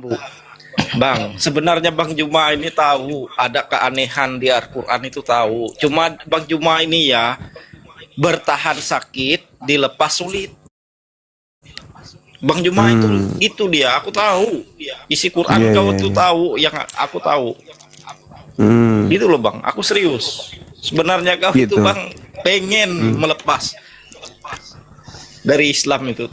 Bu. Bang, sebenarnya Bang Juma ini tahu ada keanehan di Al-Quran itu tahu. Cuma Bang Juma ini ya bertahan sakit, dilepas sulit. Bang Juma itu dia, aku tahu. Isi Quran Iya, kau iya, tuh iya. tahu, yang aku tahu. Hmm, Gitu loh Bang, aku serius. Sebenarnya kau itu gitu. Bang pengen melepas dari Islam itu.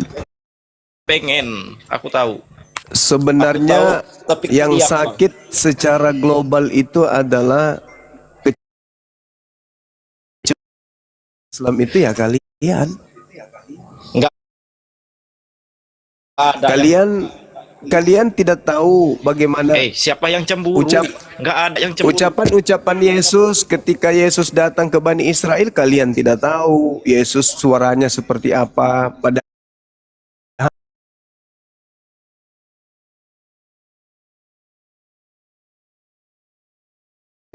Pengen, aku tahu. Aku tahu, Sebenarnya tapi yang diam Bang. sakit secara global itu adalah Islam itu ya kalian. Enggak ada yang Kalian tidak tahu bagaimana siapa yang cemburu? ucap Nggak ada yang cemburu. ucapan Yesus ketika Yesus datang ke Bani Israel. Kalian tidak tahu Yesus suaranya seperti apa. Pada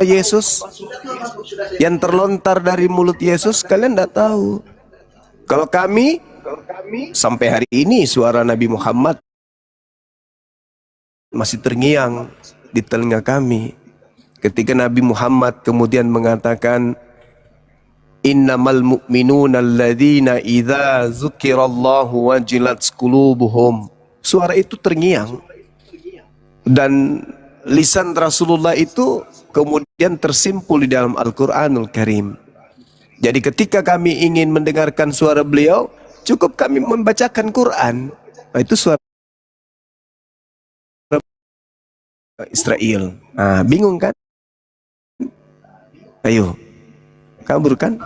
Yesus yang terlontar dari mulut Yesus kalian tidak tahu. Kalau kami sampai hari ini suara Nabi Muhammad masih terngiang di telinga kami ketika Nabi Muhammad kemudian mengatakan innamal mu'minuna alladzina idza dzukirallahu wajilat qulubuhum. Suara itu terngiang dan lisan Rasulullah itu kemudian tersimpul di dalam Al-Quranul Karim. Jadi ketika kami ingin mendengarkan suara beliau, cukup kami membacakan Quran. Nah, itu suara Israel. Nah, bingung kan? Ayo, kabur kan?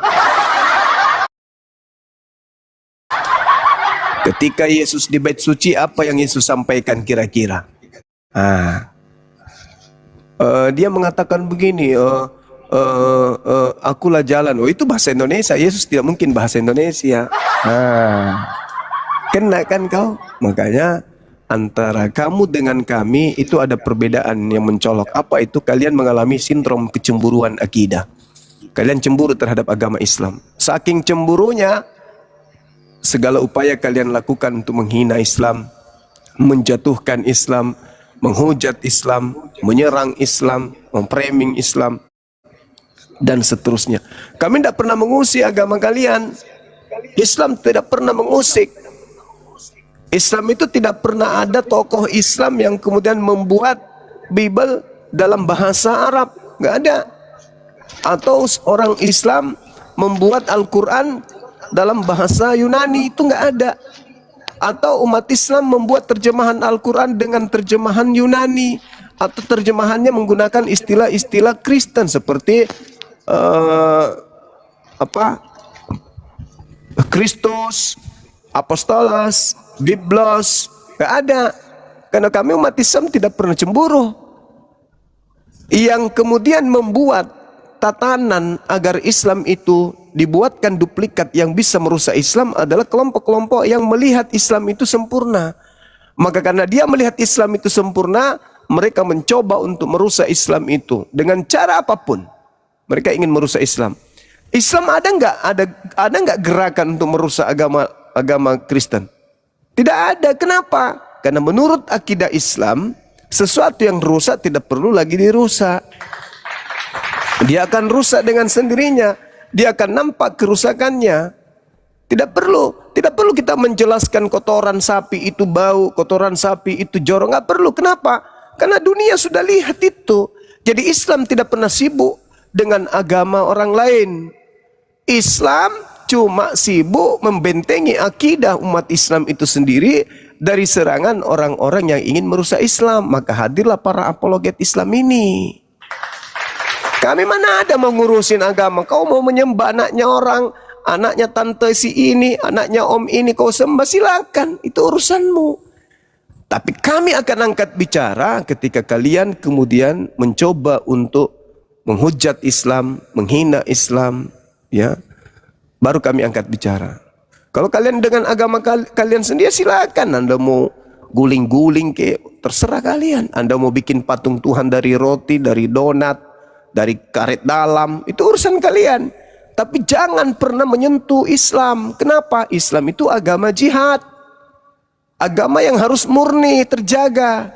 Ketika Yesus di bait suci, apa yang Yesus sampaikan kira-kira? Dia mengatakan begini, akulah jalan. Oh, itu bahasa Indonesia. Yesus tidak mungkin bahasa Indonesia. Kena kan kau? Makanya antara kamu dengan kami itu ada perbedaan yang mencolok. Apa itu? Kalian mengalami sindrom kecemburuan akidah. Kalian cemburu terhadap agama Islam. Saking cemburunya, segala upaya kalian lakukan untuk menghina Islam, menjatuhkan Islam, menghujat Islam, menyerang Islam, memframing Islam, dan seterusnya. Kami tidak pernah mengusik agama kalian. Islam tidak pernah mengusik. Islam itu tidak pernah ada tokoh Islam yang kemudian membuat Bible dalam bahasa Arab. Nggak ada. Atau orang Islam membuat Al-Quran dalam bahasa Yunani. Itu nggak ada. Atau umat Islam membuat terjemahan Al-Quran dengan terjemahan Yunani. Atau terjemahannya menggunakan istilah-istilah Kristen seperti Kristus, Apostolos, Biblos. Gak ada. Karena kami umat Islam tidak pernah cemburu. Yang kemudian membuat tatanan agar Islam itu dibuatkan duplikat yang bisa merusak Islam adalah kelompok-kelompok yang melihat Islam itu sempurna. Maka karena dia melihat Islam itu sempurna, mereka mencoba untuk merusak Islam itu dengan cara apapun. Mereka ingin merusak Islam. Islam ada nggak gerakan untuk merusak agama Kristen? Tidak ada. Kenapa? Karena menurut akidah Islam, sesuatu yang rusak tidak perlu lagi dirusak. Dia akan rusak dengan sendirinya. Dia akan nampak kerusakannya. Tidak perlu kita menjelaskan kotoran sapi itu bau, kotoran sapi itu jorok. Nggak perlu. Kenapa? Karena dunia sudah lihat itu. Jadi Islam tidak pernah sibuk dengan agama orang lain. Islam cuma sibuk membentengi akidah umat Islam itu sendiri dari serangan orang-orang yang ingin merusak Islam. Maka hadirlah para apologet Islam ini. Kami mana ada mau ngurusin agama. Kau mau menyembah anaknya orang, anaknya tante si ini, anaknya om ini, kau sembah, silakan. Itu urusanmu. Tapi kami akan angkat bicara ketika kalian kemudian mencoba untuk menghujat Islam, menghina Islam, ya. Baru kami angkat bicara. Kalau kalian dengan agama kalian sendiri, silakan. Anda mau guling-guling ke, terserah kalian. Anda mau bikin patung Tuhan dari roti, dari donat, dari karet dalam, itu urusan kalian. Tapi jangan pernah menyentuh Islam. Kenapa? Islam itu agama jihad. Agama yang harus murni, terjaga.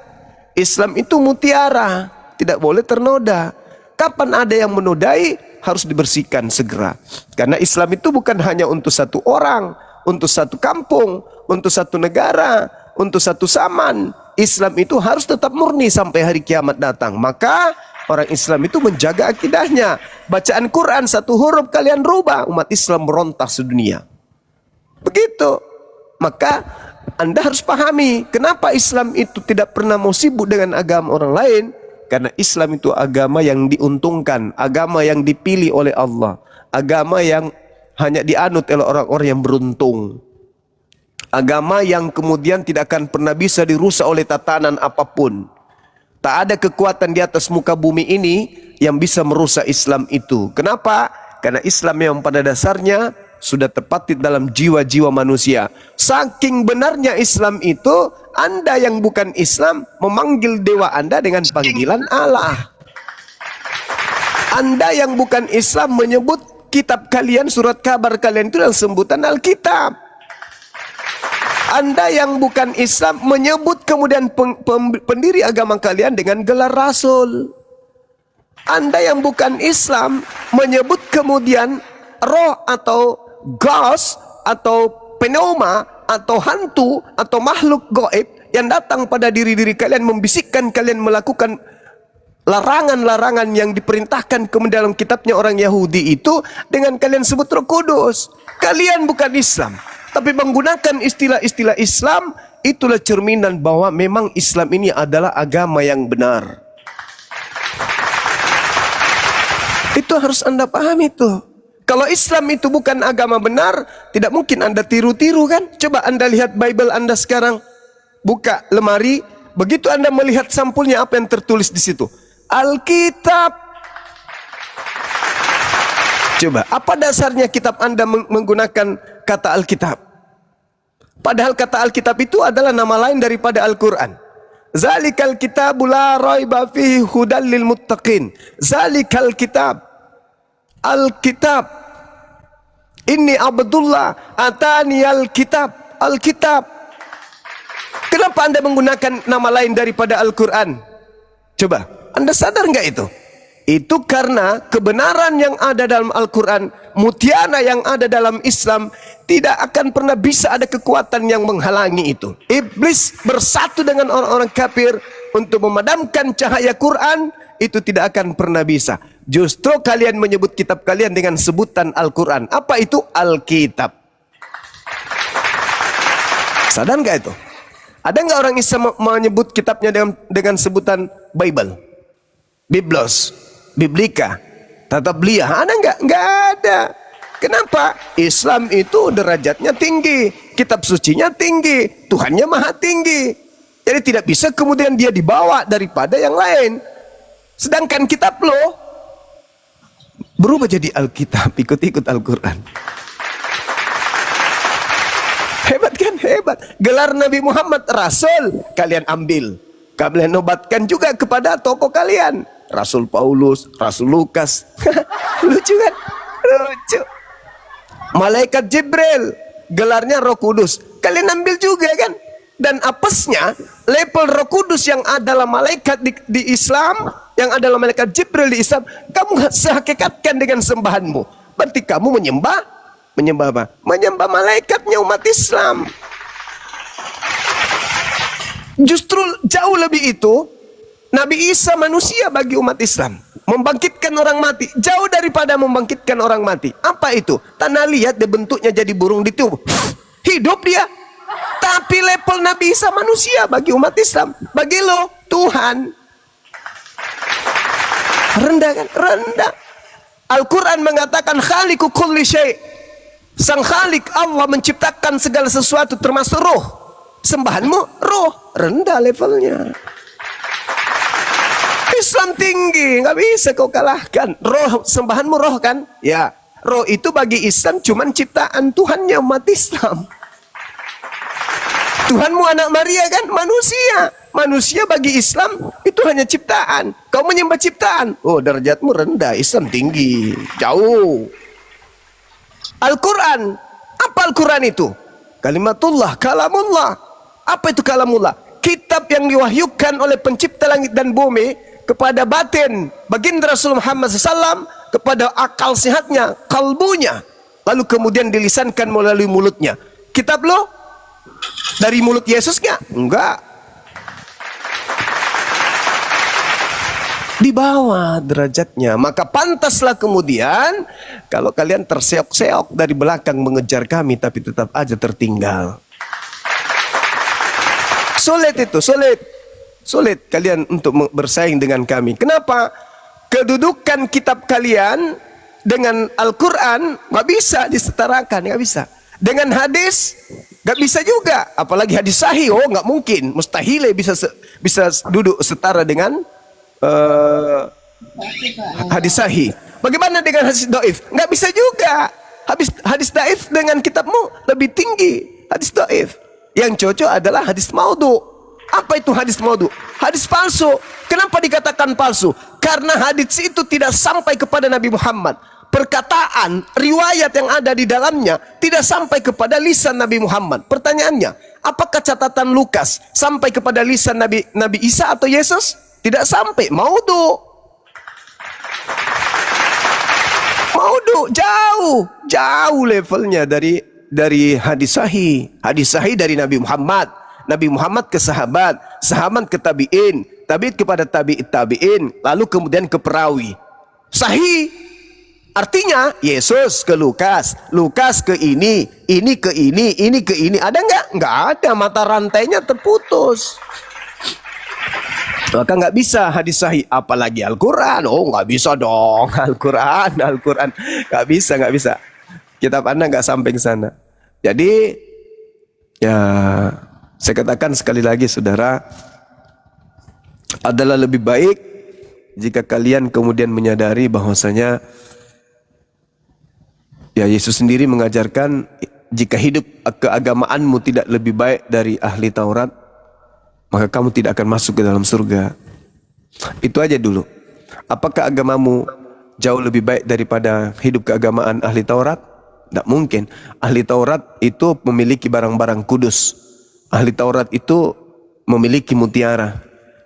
Islam itu mutiara, tidak boleh ternoda. Kapan ada yang menodai, harus dibersihkan segera. Karena Islam itu bukan hanya untuk satu orang, untuk satu kampung, untuk satu negara, untuk satu zaman. Islam itu harus tetap murni sampai hari kiamat datang. Maka orang Islam itu menjaga akidahnya. Bacaan Quran satu huruf kalian rubah, umat Islam meronta sedunia. Begitu. Maka Anda harus pahami kenapa Islam itu tidak pernah mau sibuk dengan agama orang lain. Karena Islam itu agama yang diuntungkan, agama yang dipilih oleh Allah, agama yang hanya dianut oleh orang-orang yang beruntung, agama yang kemudian tidak akan pernah bisa dirusak oleh tatanan apapun. Tak ada kekuatan di atas muka bumi ini yang bisa merusak Islam itu. Kenapa? Karena Islam yang pada dasarnya sudah terpatri dalam jiwa-jiwa manusia. Saking benarnya Islam itu, Anda yang bukan Islam memanggil dewa Anda dengan panggilan Allah. Anda yang bukan Islam menyebut kitab kalian, surat kabar kalian itu dengan sebutan Alkitab. Anda yang bukan Islam menyebut kemudian pendiri agama kalian dengan gelar Rasul. Anda yang bukan Islam menyebut kemudian roh atau ghost atau pneuma atau hantu atau makhluk gaib yang datang pada diri-diri kalian, membisikkan kalian melakukan larangan-larangan yang diperintahkan ke dalam kitabnya orang Yahudi itu dengan kalian sebut Roh Kudus. Kalian bukan Islam, tapi menggunakan istilah-istilah Islam. Itulah cerminan bahwa memang Islam ini adalah agama yang benar. Itu harus Anda pahami itu. Kalau Islam itu bukan agama benar, tidak mungkin Anda tiru-tiru kan? Coba Anda lihat Bible Anda sekarang. Buka lemari, begitu Anda melihat sampulnya apa yang tertulis di situ? Alkitab. Coba, apa dasarnya kitab Anda menggunakan kata Alkitab? Padahal kata Alkitab itu adalah nama lain daripada Al-Quran. Zalikal kitabu la raiba fihi hudal lil muttaqin. Zalikal kitab. Alkitab. Inni Abdullah atani Alkitab. Alkitab. Kenapa Anda menggunakan nama lain daripada Al-Quran? Coba, Anda sadar nggak itu? Itu karena kebenaran yang ada dalam Al-Quran, mutiara yang ada dalam Islam, tidak akan pernah bisa ada kekuatan yang menghalangi itu. Iblis bersatu dengan orang-orang kafir untuk memadamkan cahaya Quran, itu tidak akan pernah bisa. Justru kalian menyebut kitab kalian dengan sebutan Al-Quran. Apa itu? Alkitab. Sadar nggak itu? Ada nggak orang Islam menyebut kitabnya dengan sebutan Bible, Biblos, Biblika, Tatabliyah? Ada nggak? Nggak ada. Kenapa? Islam itu derajatnya tinggi, kitab sucinya tinggi, Tuhannya maha tinggi. Jadi tidak bisa kemudian dia dibawa daripada yang lain. Sedangkan kitab lo berubah jadi Alkitab, ikut-ikut Al-Quran. Hebat kan? Hebat. Gelar Nabi Muhammad Rasul, kalian ambil. Kalian nobatkan juga kepada tokoh kalian. Rasul Paulus, Rasul Lukas. Lucu kan? Lucu. Malaikat Jibril, gelarnya Roh Kudus. Kalian ambil juga kan? Dan apesnya, level Roh Kudus yang adalah malaikat di Islam, yang adalah malaikat Jibril di Islam, kamu sehakikatkan dengan sembahanmu. Berarti kamu menyembah apa? Menyembah malaikatnya umat Islam. Justru jauh lebih itu, Nabi Isa manusia bagi umat Islam. Membangkitkan orang mati, jauh daripada membangkitkan orang mati. Apa itu? Tanah liat dia bentuknya jadi burung ditiup. Hidup dia. Tapi level Nabi Isa manusia bagi umat Islam. Bagi lo, Tuhan. Rendah kan? Rendah. Al-Quran mengatakan khaliqu kulli syai'. Sang Khalik Allah menciptakan segala sesuatu termasuk roh. Sembahanmu roh. Rendah levelnya. Islam tinggi, nggak bisa kau kalahkan. Roh, sembahanmu roh kan? Ya, roh itu bagi Islam cuman ciptaan Tuhannya umat Islam. Tuhanmu anak Maria kan? Manusia. Manusia bagi Islam itu hanya ciptaan. Kau menyembah ciptaan. Oh, derajatmu rendah. Islam tinggi. Jauh. Al-Quran. Apa Al-Quran itu? Kalimatullah, kalamullah. Apa itu kalamullah? kitab yang diwahyukan oleh pencipta langit dan bumi kepada batin baginda Rasul Muhammad SAW, kepada akal sehatnya, kalbunya, lalu kemudian dilisankan melalui mulutnya. Kitab lo dari mulut Yesus nggak? Enggak. Di bawah derajatnya. Maka pantaslah kemudian kalau kalian terseok-seok dari belakang mengejar kami tapi tetap aja tertinggal. Sulit itu, sulit kalian untuk bersaing dengan kami. Kenapa? Kedudukan kitab kalian dengan Al-Quran nggak bisa disetarakan, nggak bisa. Dengan hadis nggak bisa juga, apalagi hadis sahih. Oh, nggak mungkin, mustahil bisa duduk setara dengan hadis sahih. Bagaimana dengan hadis dhaif? Nggak bisa juga. Hadis dhaif dengan kitabmu lebih tinggi hadis dhaif. Yang cocok adalah hadis maudhu. Apa itu hadis maudhu? Hadis palsu. Kenapa dikatakan palsu? Karena hadis itu tidak sampai kepada Nabi Muhammad. Perkataan, riwayat yang ada di dalamnya tidak sampai kepada lisan Nabi Muhammad. Pertanyaannya, apakah catatan Lukas sampai kepada lisan Nabi Isa atau Yesus? Tidak sampai. Maudhu. Maudhu jauh levelnya dari hadis sahih. Hadis sahih dari Nabi Muhammad. Nabi Muhammad ke sahabat, sahabat ke tabi'in, tabi'in kepada tabi'in, lalu kemudian ke perawi. Sahih artinya Yesus ke Lukas, Lukas ke ini ke ini ke ini. Ada nggak? Nggak ada, mata rantainya terputus. Maka nggak bisa hadis sahih, apalagi Al-Quran. Oh, nggak bisa dong. Al-Quran nggak bisa. Kitab Anda nggak sampai ke sana. Jadi ya, saya katakan sekali lagi saudara, adalah lebih baik jika kalian kemudian menyadari bahwasanya ya Yesus sendiri mengajarkan jika hidup keagamaanmu tidak lebih baik dari ahli Taurat, maka kamu tidak akan masuk ke dalam surga. Itu aja dulu. Apakah agamamu jauh lebih baik daripada hidup keagamaan ahli Taurat? Tidak mungkin. Ahli Taurat itu memiliki barang-barang kudus. Ahli Taurat itu memiliki mutiara.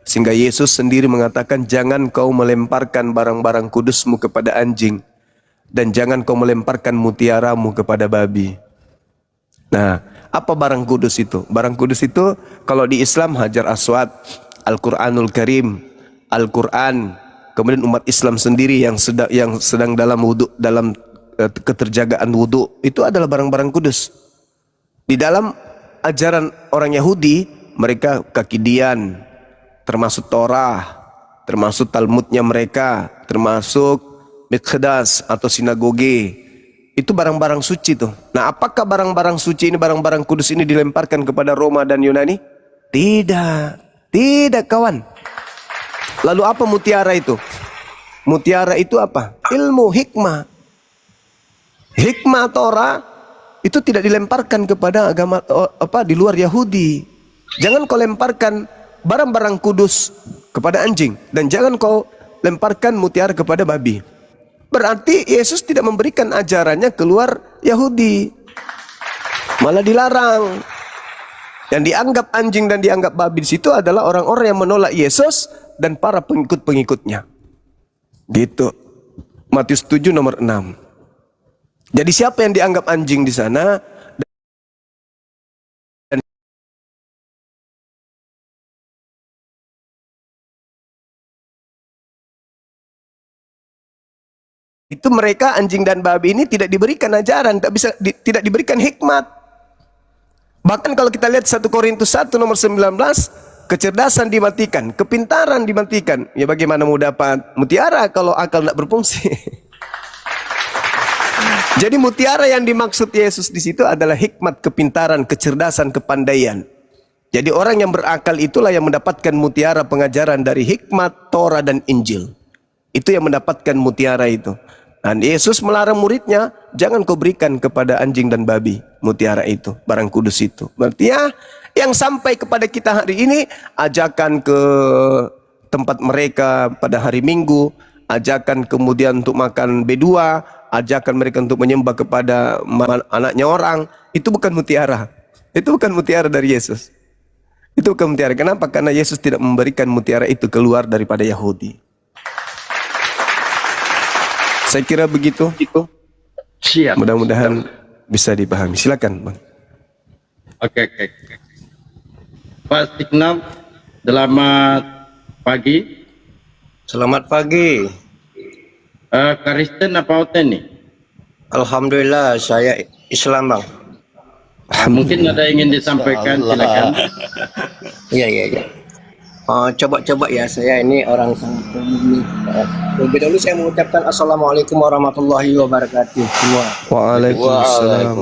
Sehingga Yesus sendiri mengatakan, jangan kau melemparkan barang-barang kudusmu kepada anjing, dan jangan kau melemparkan mutiaramu kepada babi. Nah, apa barang kudus itu? Barang kudus itu kalau di Islam Hajar Aswad, Al-Quranul Karim, Al-Quran, kemudian umat Islam sendiri yang sedang dalam wudu, dalam keterjagaan wudu, itu adalah barang-barang kudus. Di dalam ajaran orang Yahudi, mereka kakidian, termasuk Torah, termasuk Talmudnya mereka, termasuk Mikdas atau sinagoge. Itu barang-barang suci tuh. Nah, apakah barang-barang suci ini, barang-barang kudus ini dilemparkan kepada Roma dan Yunani? Tidak kawan. Lalu apa mutiara itu? Mutiara itu apa? Ilmu, hikmah. Hikmah Torah itu tidak dilemparkan kepada agama di luar Yahudi. Jangan kau lemparkan barang-barang kudus kepada anjing, dan jangan kau lemparkan mutiara kepada babi. Berarti Yesus tidak memberikan ajarannya keluar Yahudi, malah dilarang. Yang dianggap anjing dan dianggap babi di situ adalah orang-orang yang menolak Yesus dan para pengikut-pengikutnya. Gitu. Matius 7 nomor 6. Jadi siapa yang dianggap anjing di sana? Itu mereka anjing dan babi ini tidak diberikan ajaran, tidak diberikan hikmat. Bahkan kalau kita lihat 1 Korintus 1 nomor 19, kecerdasan dimatikan, kepintaran dimatikan. Ya bagaimana mau dapat mutiara kalau akal tidak berfungsi? Jadi mutiara yang dimaksud Yesus di situ adalah hikmat, kepintaran, kecerdasan, kepandaian. Jadi orang yang berakal itulah yang mendapatkan mutiara pengajaran dari hikmat, Torah dan Injil. Itu yang mendapatkan mutiara itu. Dan Yesus melarang muridnya, jangan kau berikan kepada anjing dan babi mutiara itu, barang kudus itu. Berarti ya, yang sampai kepada kita hari ini, ajakan ke tempat mereka pada hari Minggu, ajakan kemudian untuk makan B2, ajakan mereka untuk menyembah kepada anaknya orang, itu bukan mutiara. Itu bukan mutiara dari Yesus. Itu bukan mutiara. Kenapa? Karena Yesus tidak memberikan mutiara itu keluar daripada Yahudi. Saya kira begitu. Siap. Mudah-mudahan bisa dipahami. Silakan, Bang. Oke. Pak Siknam, selamat pagi. Selamat pagi. Kristen apa Oten nih? Alhamdulillah saya Islam, Bang. Mungkin ada yang ingin disampaikan, silakan. Iya. Coba ya, saya ini orang sangat umum. Lebih dulu saya mengucapkan Assalamualaikum warahmatullahi wabarakatuh semua. Waalaikumsalam.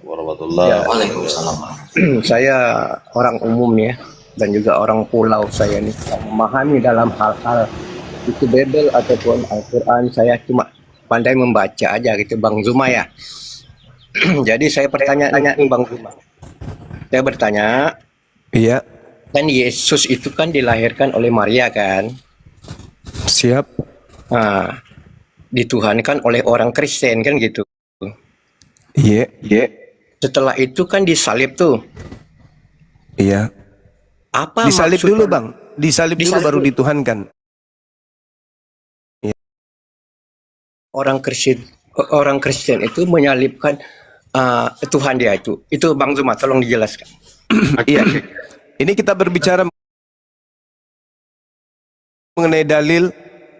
Waalaikumsalam. Saya orang umum ya, dan juga orang pulau saya ini memahami dalam hal-hal itu Bible ataupun Al-Quran. Saya cuma pandai membaca aja gitu, Bang Zuma ya. Jadi saya tanya Bang Zuma. Saya bertanya, Iya, kan Yesus itu kan dilahirkan oleh Maria kan? siap. Nah, dituhankan oleh orang Kristen kan gitu. Iya. Setelah itu kan disalib tuh. Iya. Apa Disalib maksud dulu, Bang. Disalib dulu Disalib baru dulu. dituhankan. orang Kristen itu menyalibkan Tuhan dia itu? Itu Bang Zuma, tolong dijelaskan. Iya. Ini kita berbicara mengenai dalil,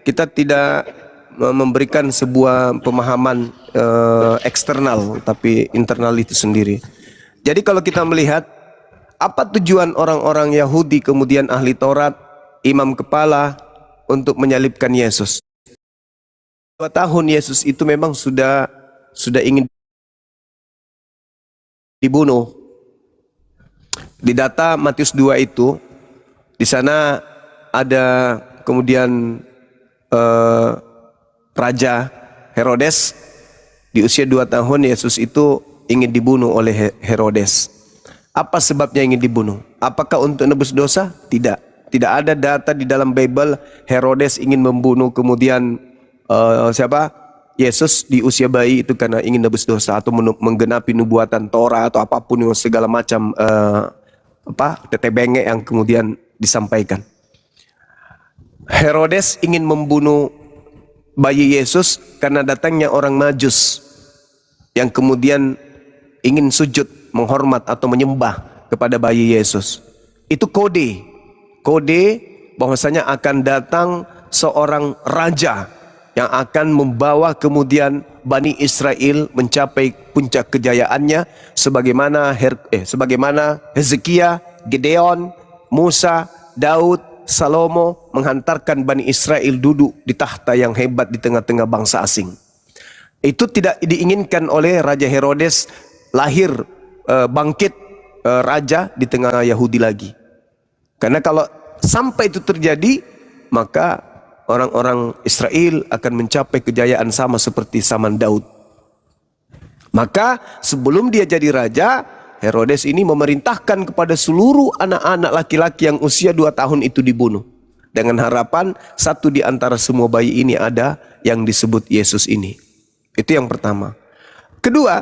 kita tidak memberikan sebuah pemahaman eksternal, tapi internal itu sendiri. Jadi kalau kita melihat apa tujuan orang-orang Yahudi kemudian ahli Taurat, imam kepala untuk menyalibkan Yesus. 2 tahun Yesus itu memang sudah ingin dibunuh. Di data Matius 2 itu, di sana ada kemudian Raja Herodes. Di usia 2 tahun Yesus itu ingin dibunuh oleh Herodes. Apa sebabnya ingin dibunuh? Apakah untuk nebus dosa? Tidak. Tidak ada data di dalam Bible Herodes ingin membunuh kemudian Yesus di usia bayi itu karena ingin nebus dosa atau menggenapi nubuatan Torah atau apapun yang segala macam tete bengek yang kemudian disampaikan. Herodes ingin membunuh bayi Yesus karena datangnya orang Majus yang kemudian ingin sujud, menghormat atau menyembah kepada bayi Yesus. Itu kode bahwasanya akan datang seorang raja yang akan membawa kemudian Bani Israel mencapai puncak kejayaannya sebagaimana Hezekia, Gideon, Musa, Daud, Salomo menghantarkan Bani Israel duduk di tahta yang hebat di tengah-tengah bangsa asing. Itu tidak diinginkan oleh Raja Herodes lahir bangkit raja di tengah Yahudi lagi. Karena kalau sampai itu terjadi, maka orang-orang Israel akan mencapai kejayaan sama seperti zaman Daud. Maka sebelum dia jadi raja, Herodes ini memerintahkan kepada seluruh anak-anak laki-laki yang usia 2 tahun itu dibunuh. Dengan harapan satu di antara semua bayi ini ada yang disebut Yesus ini. Itu yang pertama. Kedua,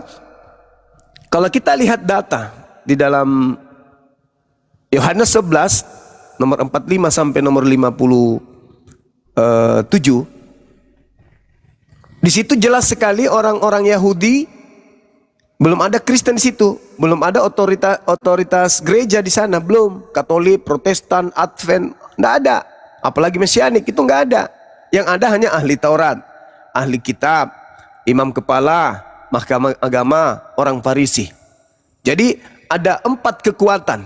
kalau kita lihat data di dalam Yohanes 11 nomor 45 sampai nomor 57, di situ jelas sekali orang-orang Yahudi, belum ada Kristen di situ, belum ada otoritas gereja di sana, belum Katolik, Protestan, Advent, nggak ada, apalagi Mesianik itu nggak ada. Yang ada hanya ahli Taurat, ahli kitab, imam kepala, mahkamah agama, orang Farisi. Jadi ada 4 kekuatan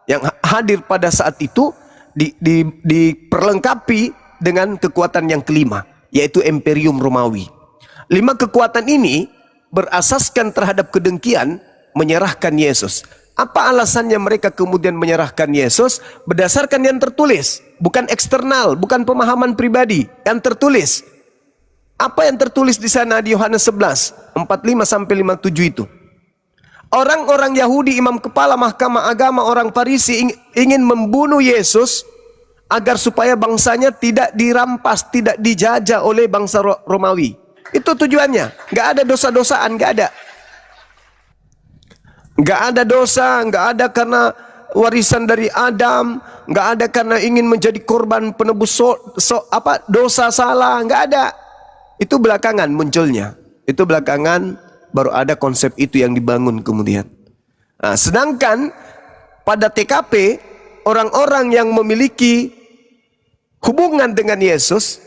yang hadir pada saat itu diperlengkapi dengan kekuatan yang kelima, yaitu Imperium Romawi. 5 kekuatan ini berasaskan terhadap kedengkian menyerahkan Yesus. Apa alasannya mereka kemudian menyerahkan Yesus? Berdasarkan yang tertulis, bukan eksternal, bukan pemahaman pribadi, yang tertulis. Apa yang tertulis di sana di Yohanes 11, 45 sampai 57 itu? Orang-orang Yahudi, imam kepala, mahkamah agama, orang Farisi ingin membunuh Yesus agar supaya bangsanya tidak dirampas, tidak dijajah oleh bangsa Romawi. Itu tujuannya. Nggak ada dosa-dosaan, nggak ada. Nggak ada dosa, nggak ada karena warisan dari Adam, nggak ada karena ingin menjadi korban penebus dosa salah, nggak ada. Itu belakangan munculnya. Itu belakangan baru ada konsep itu yang dibangun kemudian. Nah, sedangkan pada TKP orang-orang yang memiliki hubungan dengan Yesus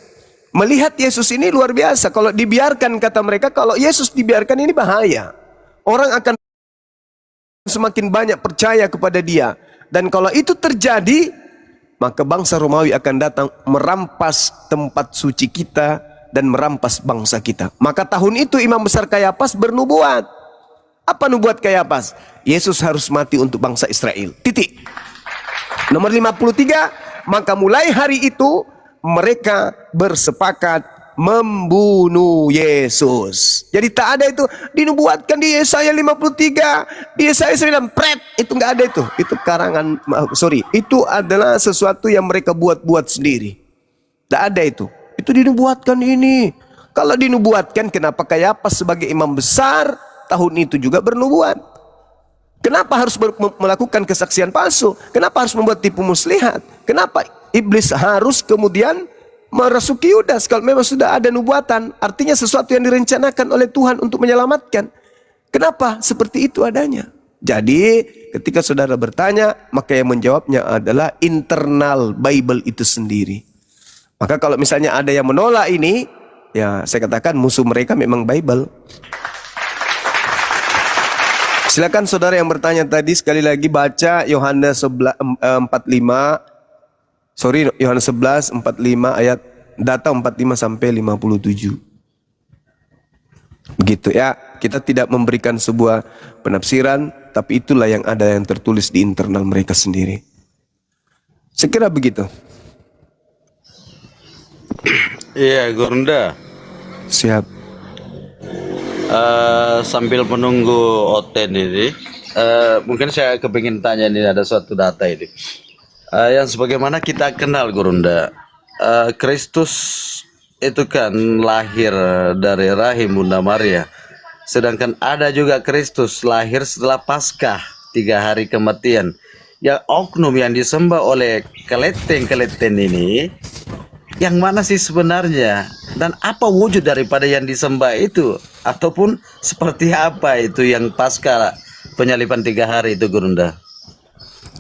melihat Yesus ini luar biasa. Kalau dibiarkan, kata mereka, kalau Yesus dibiarkan ini bahaya. Orang akan semakin banyak percaya kepada dia. Dan kalau itu terjadi, maka bangsa Romawi akan datang merampas tempat suci kita dan merampas bangsa kita. Maka tahun itu Imam Besar Kayafas bernubuat. Apa nubuat Kayafas? Yesus harus mati untuk bangsa Israel. Titik. Nomor 53, maka mulai hari itu mereka bersepakat membunuh Yesus. Jadi tak ada itu dinubuatkan di Yesaya 53, di Yesaya 9, pret, itu nggak ada itu. Itu karangan, itu adalah sesuatu yang mereka buat-buat sendiri. Tak ada itu. Itu dinubuatkan ini. Kalau dinubuatkan, kenapa Kayafas sebagai imam besar tahun itu juga bernubuat? Kenapa harus melakukan kesaksian palsu? Kenapa harus membuat tipu muslihat? Kenapa iblis harus kemudian merasuki Yudas kalau memang sudah ada nubuatan? Artinya sesuatu yang direncanakan oleh Tuhan untuk menyelamatkan. Kenapa seperti itu adanya? Jadi ketika saudara bertanya, maka yang menjawabnya adalah internal Bible itu sendiri. Maka kalau misalnya ada yang menolak ini, ya saya katakan musuh mereka memang Bible. Silakan saudara yang bertanya tadi sekali lagi baca Yohanes 11 ayat data 45 sampai 57. Begitu ya. Kita tidak memberikan sebuah penafsiran, tapi itulah yang ada yang tertulis di internal mereka sendiri. Sekira begitu. Iya, Gurunda. Siap. Sambil menunggu Oten ini, mungkin saya kepingin tanya ini, ada suatu data ini. Yang sebagaimana kita kenal, Gurunda, Kristus itu kan lahir dari rahim Bunda Maria. Sedangkan ada juga Kristus lahir setelah Paskah, 3 hari kematian. Yang oknum yang disembah oleh keleten-keleten ini, yang mana sih sebenarnya? Dan apa wujud daripada yang disembah itu? Ataupun seperti apa itu yang Paskah penyaliban 3 hari itu, Gurunda?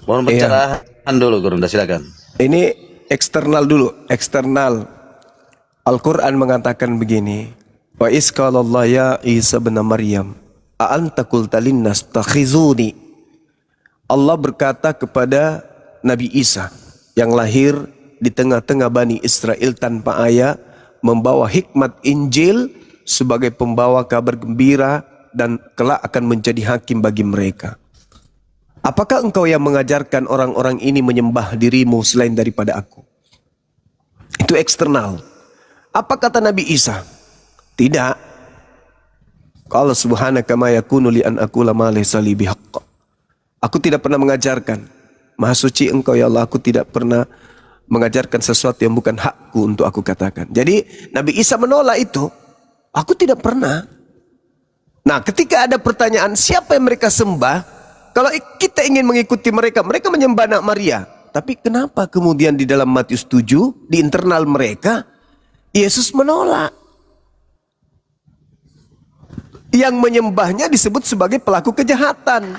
Mohon pencerahan dulu, Gurunda, silakan. Ini eksternal dulu, eksternal. Al-Quran mengatakan begini, wa isqalallah ya Isa bin Maryam a anta qulta linnas takhizuni. Allah berkata kepada Nabi Isa yang lahir di tengah-tengah Bani Israel tanpa ayah, membawa hikmat Injil sebagai pembawa kabar gembira dan kelak akan menjadi hakim bagi mereka. Apakah engkau yang mengajarkan orang-orang ini menyembah dirimu selain daripada aku? Itu eksternal. Apa kata Nabi Isa? Tidak. Qala subhanaka ma yakunu li an aqula ma laysa li bihaqq. Aku tidak pernah mengajarkan. Maha suci engkau ya Allah, aku tidak pernah mengajarkan sesuatu yang bukan hakku untuk aku katakan. Jadi Nabi Isa menolak itu. Aku tidak pernah. Nah, ketika ada pertanyaan siapa yang mereka sembah, kalau kita ingin mengikuti mereka, mereka menyembah anak Maria. Tapi kenapa kemudian di dalam Matius 7, di internal mereka, Yesus menolak? Yang menyembahnya disebut sebagai pelaku kejahatan.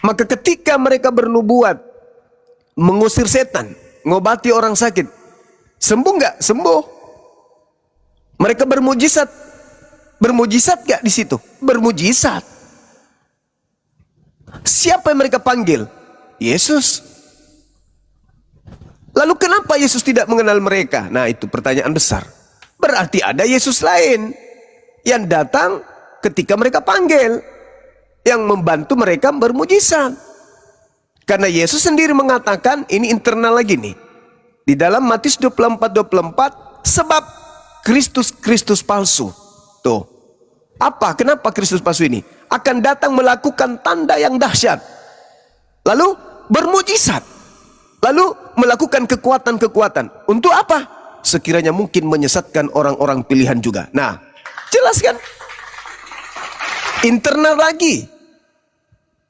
Maka ketika mereka bernubuat, mengusir setan, ngobati orang sakit, sembuh nggak? Sembuh. Mereka bermujizat. Bermujizat nggak di situ? Bermujizat. Siapa yang mereka panggil? Yesus. Lalu kenapa Yesus tidak mengenal mereka? Nah, itu pertanyaan besar. Berarti ada Yesus lain yang datang ketika mereka panggil, yang membantu mereka bermujizat. Karena Yesus sendiri mengatakan, ini internal lagi nih, di dalam Matius 24:24, sebab Kristus palsu. Tuh. Apa? Kenapa Kristus palsu ini? Akan datang melakukan tanda yang dahsyat. Lalu bermujizat. Lalu melakukan kekuatan-kekuatan. Untuk apa? Sekiranya mungkin menyesatkan orang-orang pilihan juga. Nah, jelas kan? Internal lagi.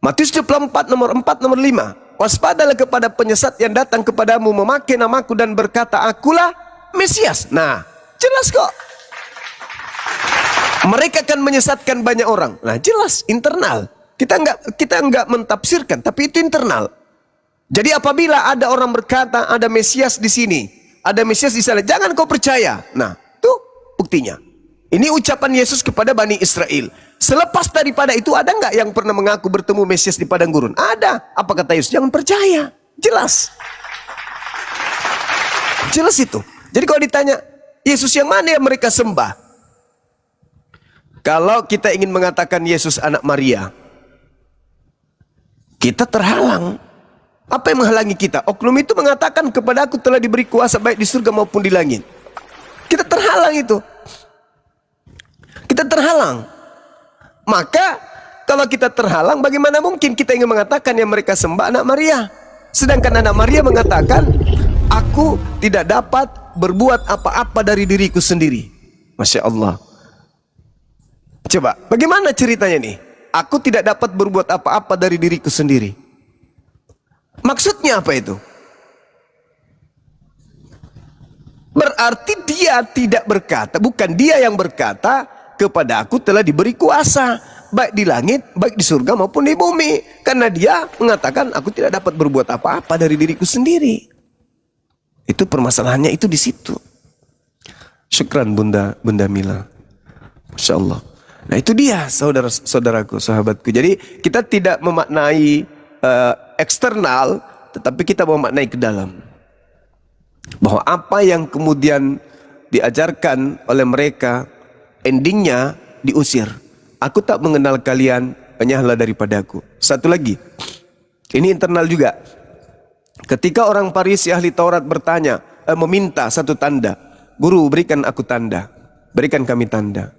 Matius 24 nomor 4 nomor 5. Waspadalah kepada penyesat yang datang kepadamu memakai namaku dan berkata, akulah Mesias. Nah, jelas kok. Mereka akan menyesatkan banyak orang. Nah, jelas internal. Kita enggak mentafsirkan, tapi itu internal. Jadi apabila ada orang berkata ada Mesias di sini, ada Mesias di sana, jangan kau percaya. Nah, itu buktinya. Ini ucapan Yesus kepada Bani Israel. Selepas daripada itu ada enggak yang pernah mengaku bertemu Mesias di padang gurun? Ada. Apa kata Yesus? Jangan percaya. Jelas. Jelas itu. Jadi kalau ditanya, Yesus yang mana yang mereka sembah? Kalau kita ingin mengatakan Yesus anak Maria, kita terhalang. Apa yang menghalangi kita? Oknum itu mengatakan kepada aku telah diberi kuasa baik di surga maupun di langit. Kita terhalang itu. Kita terhalang. Maka kalau kita terhalang, bagaimana mungkin kita ingin mengatakan yang mereka sembah anak Maria? Sedangkan anak Maria mengatakan, aku tidak dapat berbuat apa-apa dari diriku sendiri. Masya Allah. Coba, bagaimana ceritanya nih? Aku tidak dapat berbuat apa-apa dari diriku sendiri. Maksudnya apa itu? Berarti dia tidak berkata, bukan dia yang berkata, kepada aku telah diberi kuasa, baik di langit, baik di surga maupun di bumi. Karena dia mengatakan, aku tidak dapat berbuat apa-apa dari diriku sendiri. Itu permasalahannya itu di situ. Syukran Bunda Mila. Masya Allah. Nah itu dia saudara-saudaraku, sahabatku. Jadi kita tidak memaknai eksternal, tetapi kita memaknai ke dalam. Bahwa apa yang kemudian diajarkan oleh mereka, endingnya diusir. Aku tak mengenal kalian, hanyalah daripadaku. Satu lagi, ini internal juga. Ketika orang Farisi ahli Taurat bertanya, meminta satu tanda, guru berikan aku tanda, berikan kami tanda.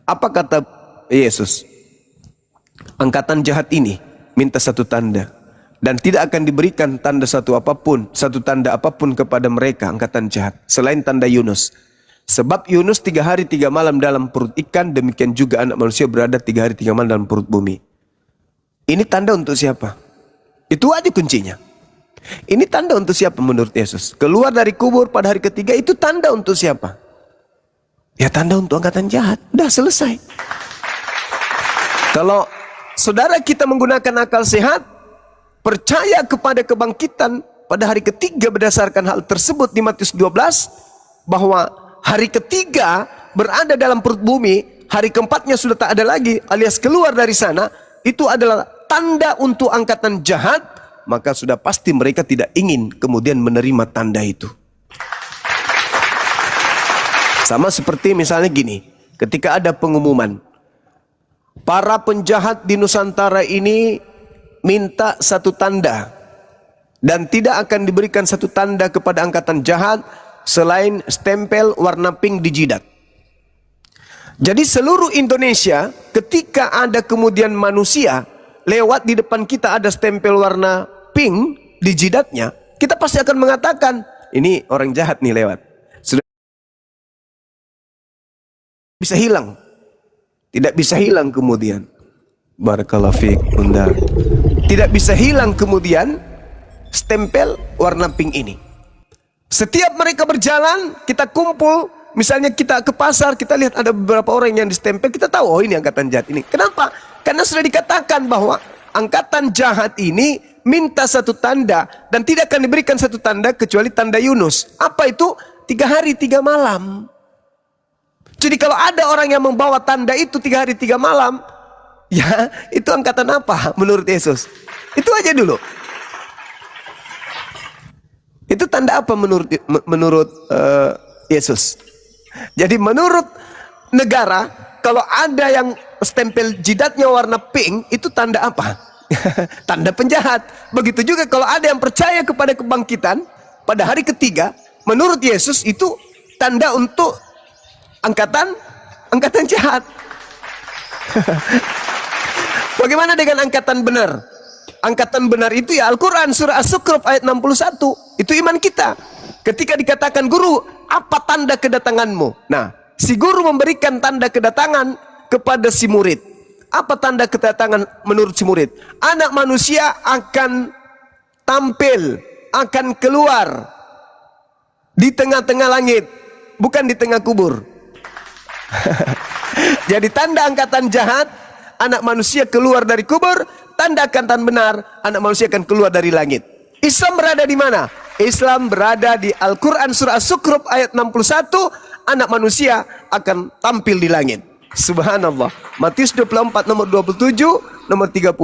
Apa kata Yesus? Angkatan jahat ini minta satu tanda, dan tidak akan diberikan tanda satu tanda apapun kepada mereka angkatan jahat selain tanda Yunus. Sebab Yunus 3 hari 3 malam dalam perut ikan, demikian juga anak manusia berada 3 hari 3 malam dalam perut bumi. Ini tanda untuk siapa? Itu aja kuncinya. Ini tanda untuk siapa menurut Yesus? Keluar dari kubur pada hari ketiga itu tanda untuk siapa? Ya tanda untuk angkatan jahat. Udah selesai. Kalau saudara kita menggunakan akal sehat, percaya kepada kebangkitan pada hari ketiga berdasarkan hal tersebut di Matius 12, bahwa hari ketiga berada dalam perut bumi, hari keempatnya sudah tak ada lagi, alias keluar dari sana, itu adalah tanda untuk angkatan jahat, maka sudah pasti mereka tidak ingin kemudian menerima tanda itu. Sama seperti misalnya gini, ketika ada pengumuman, para penjahat di Nusantara ini minta satu tanda, dan tidak akan diberikan satu tanda kepada angkatan jahat selain stempel warna pink di jidat. Jadi seluruh Indonesia, ketika ada kemudian manusia lewat di depan kita ada stempel warna pink di jidatnya, kita pasti akan mengatakan, ini orang jahat nih lewat. Sudah bisa hilang. Tidak bisa hilang kemudian. Barakallahu fiik, Bunda. Tidak bisa hilang kemudian stempel warna pink ini. Setiap mereka berjalan, kita kumpul, misalnya kita ke pasar, kita lihat ada beberapa orang yang distempel, kita tahu, oh ini angkatan jahat ini. Kenapa? Karena sudah dikatakan bahwa angkatan jahat ini minta satu tanda, dan tidak akan diberikan satu tanda kecuali tanda Yunus. Apa itu? 3 hari 3 malam. Jadi kalau ada orang yang membawa tanda itu 3 hari 3 malam, ya itu angkatan apa menurut Yesus? Itu aja dulu. Itu tanda apa menurut Yesus? Jadi menurut negara, kalau ada yang stempel jidatnya warna pink, itu tanda apa? Tanda penjahat. Begitu juga kalau ada yang percaya kepada kebangkitan pada hari ketiga, menurut Yesus itu tanda untuk angkatan jahat. Bagaimana dengan angkatan benar? Angkatan benar itu ya Al-Quran surah As-Zukhruf ayat 61. Itu iman kita. Ketika dikatakan, guru, apa tanda kedatanganmu? Nah, si guru memberikan tanda kedatangan kepada si murid. Apa tanda kedatangan menurut si murid? Anak manusia akan tampil, akan keluar di tengah-tengah langit, bukan di tengah kubur. Jadi tanda angkatan jahat, anak manusia keluar dari kubur. Tanda angkatan benar, anak manusia akan keluar dari langit. Islam berada di mana? Islam berada di Al-Quran surah As-Zukhruf ayat 61. Anak manusia akan tampil di langit. Subhanallah. Matius 24 nomor 27, nomor 30,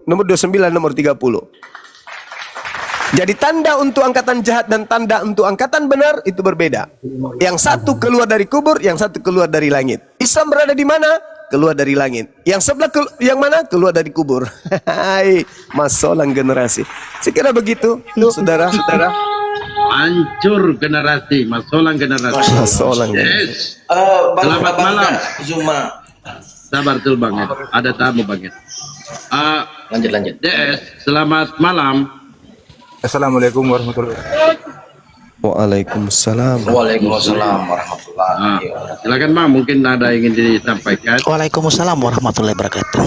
nomor 29, nomor 30. Jadi tanda untuk angkatan jahat dan tanda untuk angkatan benar itu berbeda. Yang satu keluar dari kubur, yang satu keluar dari langit. Islam berada di mana? Keluar dari langit. Yang sebelah yang mana? Keluar dari kubur. Hai, masolang generasi. Sekira begitu, saudara-saudara. Hancur generasi, masolang generasi. Masolang. Yes. Selamat malam, Zuma. Sabar tuh Bang. Ada tamu Bang. Lanjut. DS, selamat malam. Assalamualaikum warahmatullahi wabarakatuh. Waalaikumsalam. Waalaikumsalam warahmatullahi wabarakatuh. Silakan Bang, mungkin ada yang ingin disampaikan. Waalaikumsalam warahmatullahi wabarakatuh.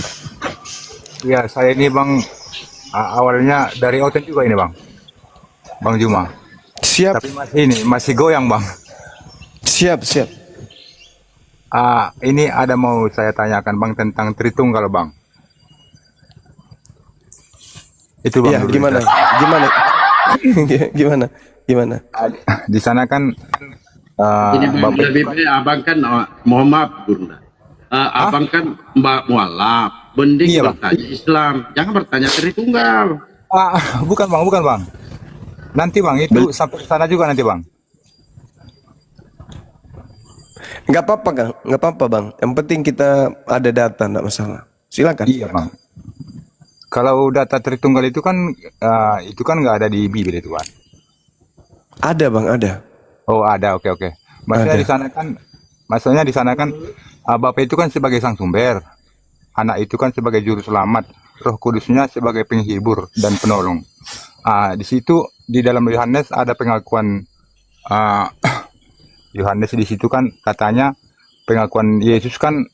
Ya, saya ini Bang, awalnya dari Oten juga ini Bang. Bang Juma. Siap, Tapi masih goyang Bang. siap. Ini ada mau saya tanyakan Bang tentang Tritunggal Bang. Itu Bang. Ya, dulu. Gimana? Di sana kan Ini Bang Bapak, Habib, abang kan mohon maaf Gurunda. Abang kan Mbak Mualaf, mending Iya, Bang. bertanya Islam, jangan bertanya Tritunggal. bukan Bang. Nanti Bang, itu sampai sana juga nanti Bang. Nggak apa-apa, Kang. Nggak apa-apa, Bang. Yang penting kita ada data, nggak masalah. Silakan. Iya Bang. Kalau data Tritunggal itu kan nggak ada di Bible itu kan. Ada, Bang, ada. Oh ada, oke. Maksudnya Ada. di sana kan Bapak itu kan sebagai sang sumber, anak itu kan sebagai juru selamat, Roh Kudusnya sebagai penghibur dan penolong. Di situ di dalam Yohanes ada pengakuan Yohanes di situ kan katanya pengakuan Yesus kan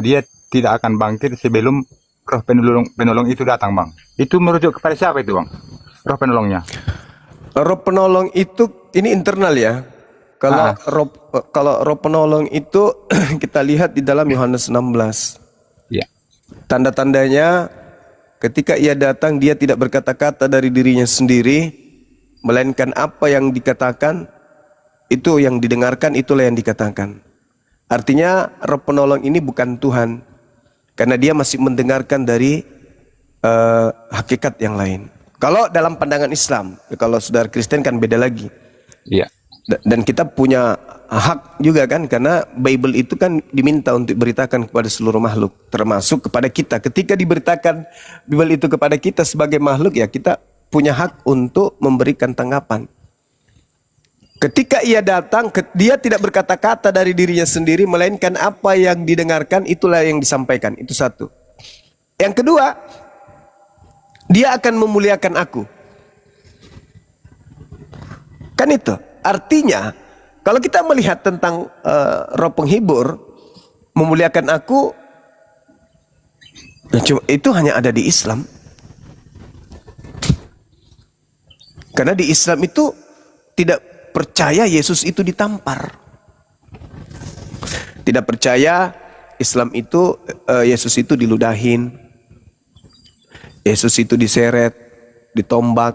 dia tidak akan bangkit sebelum Roh penolong itu datang Bang. Itu merujuk kepada siapa itu Bang? Roh penolongnya? Roh penolong itu ini internal ya. Kalau roh penolong itu kita lihat di dalam Yohanes 16. Iya. Tanda-tandanya ketika ia datang dia tidak berkata-kata dari dirinya sendiri, melainkan apa yang dikatakan itu yang didengarkan, itulah yang dikatakan. Artinya roh penolong ini bukan Tuhan, karena dia masih mendengarkan dari hakikat yang lain. Kalau dalam pandangan Islam, kalau saudara Kristen kan beda lagi. Iya. Dan kita punya hak juga kan, karena Bible itu kan diminta untuk diberitakan kepada seluruh makhluk, termasuk kepada kita. Ketika diberitakan Bible itu kepada kita sebagai makhluk, ya kita punya hak untuk memberikan tanggapan. Ketika ia datang, dia tidak berkata-kata dari dirinya sendiri, melainkan apa yang didengarkan itulah yang disampaikan. Itu satu. Yang kedua, dia akan memuliakan aku. Kan itu. Artinya, kalau kita melihat tentang roh penghibur, memuliakan aku, itu hanya ada di Islam. Karena di Islam itu tidak percaya Yesus itu ditampar. Tidak percaya Islam itu Yesus itu diludahin. Yesus itu diseret, ditombak,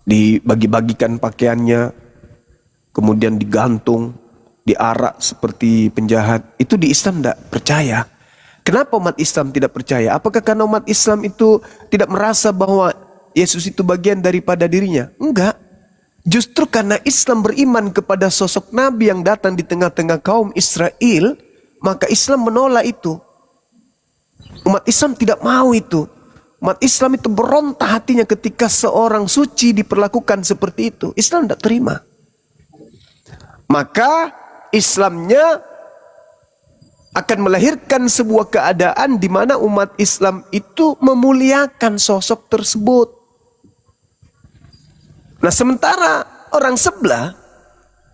dibagi-bagikan pakaiannya, kemudian digantung, diarak seperti penjahat. Itu di Islam tidak percaya. Kenapa umat Islam tidak percaya? Apakah karena umat Islam itu tidak merasa bahwa Yesus itu bagian daripada dirinya? Enggak. Justru karena Islam beriman kepada sosok Nabi yang datang di tengah-tengah kaum Israel, maka Islam menolak itu. Umat Islam tidak mau itu. Umat Islam itu berontak hatinya ketika seorang suci diperlakukan seperti itu. Islam tidak terima. Maka Islamnya akan melahirkan sebuah keadaan di mana umat Islam itu memuliakan sosok tersebut. Nah, sementara orang sebelah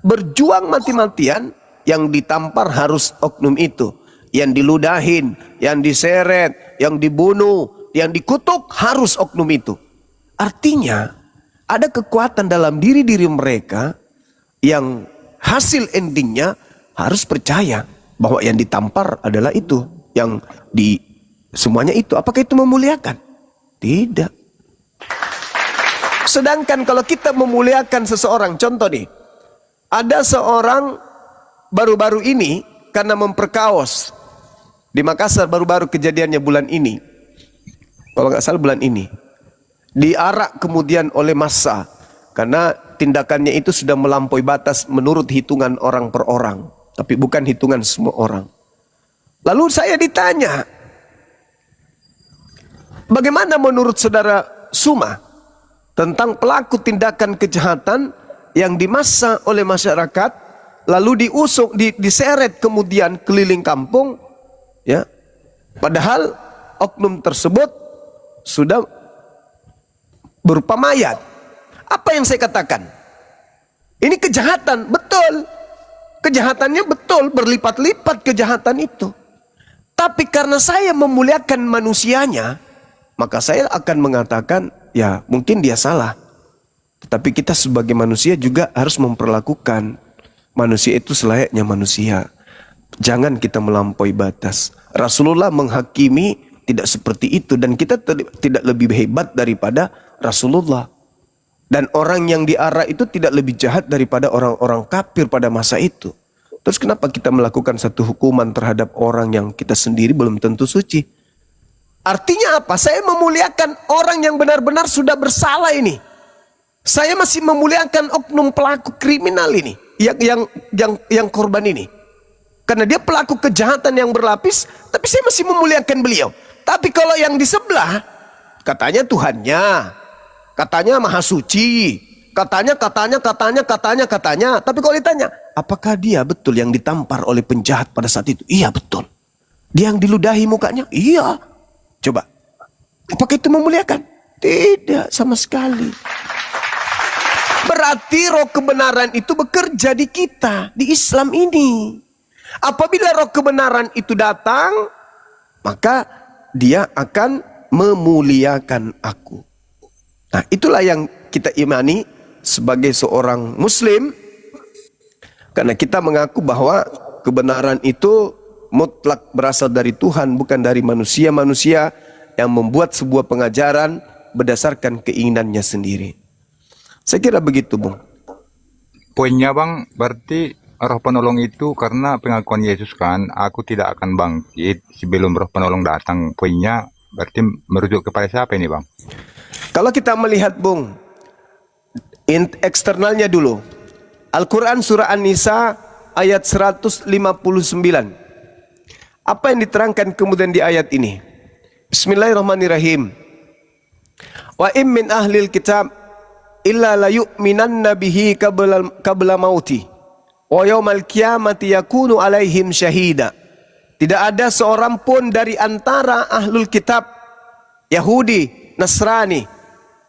berjuang mati-matian, yang ditampar harus oknum itu. yang diludahin, yang diseret, yang dibunuh, yang dikutuk harus oknum itu. Artinya ada kekuatan dalam diri-diri mereka yang hasil endingnya harus percaya bahwa yang ditampar adalah itu, yang di semuanya itu. Apakah itu memuliakan? Tidak. Sedangkan kalau kita memuliakan seseorang, contoh nih, ada seorang baru-baru ini karena memperkaos di Makassar, baru-baru kejadiannya bulan ini, kalau nggak salah bulan ini, diarak kemudian oleh massa karena tindakannya itu sudah melampaui batas menurut hitungan orang per orang, tapi bukan hitungan semua orang. Lalu saya ditanya, bagaimana menurut saudara Suma tentang pelaku tindakan kejahatan yang dimassa oleh masyarakat, lalu diusung, diseret kemudian keliling kampung, ya, padahal oknum tersebut sudah berupa mayat. Apa yang saya katakan? Ini kejahatan, betul. Kejahatannya betul, berlipat-lipat kejahatan itu. Tapi karena saya memuliakan manusianya, maka saya akan mengatakan, ya mungkin dia salah. Tetapi kita sebagai manusia juga harus memperlakukan manusia itu selayaknya manusia. Jangan kita melampaui batas. Rasulullah menghakimi tidak seperti itu, dan kita tidak lebih hebat daripada Rasulullah. Dan orang yang diarak itu tidak lebih jahat daripada orang-orang kafir pada masa itu. Terus kenapa kita melakukan satu hukuman terhadap orang yang kita sendiri belum tentu suci? Artinya apa? Saya memuliakan orang yang benar-benar sudah bersalah ini. Saya masih memuliakan oknum pelaku kriminal ini, yang korban ini. Karena dia pelaku kejahatan yang berlapis, tapi saya masih memuliakan beliau. Tapi kalau yang di sebelah, katanya Tuhannya, katanya Maha Suci, katanya. Tapi kalau ditanya, apakah dia betul yang ditampar oleh penjahat pada saat itu? Iya betul. Dia yang diludahi mukanya? Iya. Coba, apakah itu memuliakan? Tidak sama sekali. Berarti roh kebenaran itu bekerja di kita, di Islam ini. Apabila roh kebenaran itu datang, maka dia akan memuliakan aku. Nah, itulah yang kita imani sebagai seorang muslim, karena kita mengaku bahwa kebenaran itu mutlak berasal dari Tuhan, bukan dari manusia-manusia yang membuat sebuah pengajaran berdasarkan keinginannya sendiri. Saya kira begitu, Bung. Poinnya Bang, berarti roh penolong itu karena pengakuan Yesus kan, aku tidak akan bangkit sebelum roh penolong datang. Poinnya berarti merujuk kepada siapa ini Bang? Kalau kita melihat, Bung, eksternalnya dulu. Al-Quran surah An-Nisa ayat 159. Apa yang diterangkan kemudian di ayat ini? Bismillahirrahmanirrahim. Wa im min ahlil kitab illa la yu'minanna bihi qabla mauti wa yaumal qiyamati yakunu alaihim syahida. Tidak ada seorang pun dari antara ahlul kitab, Yahudi, Nasrani,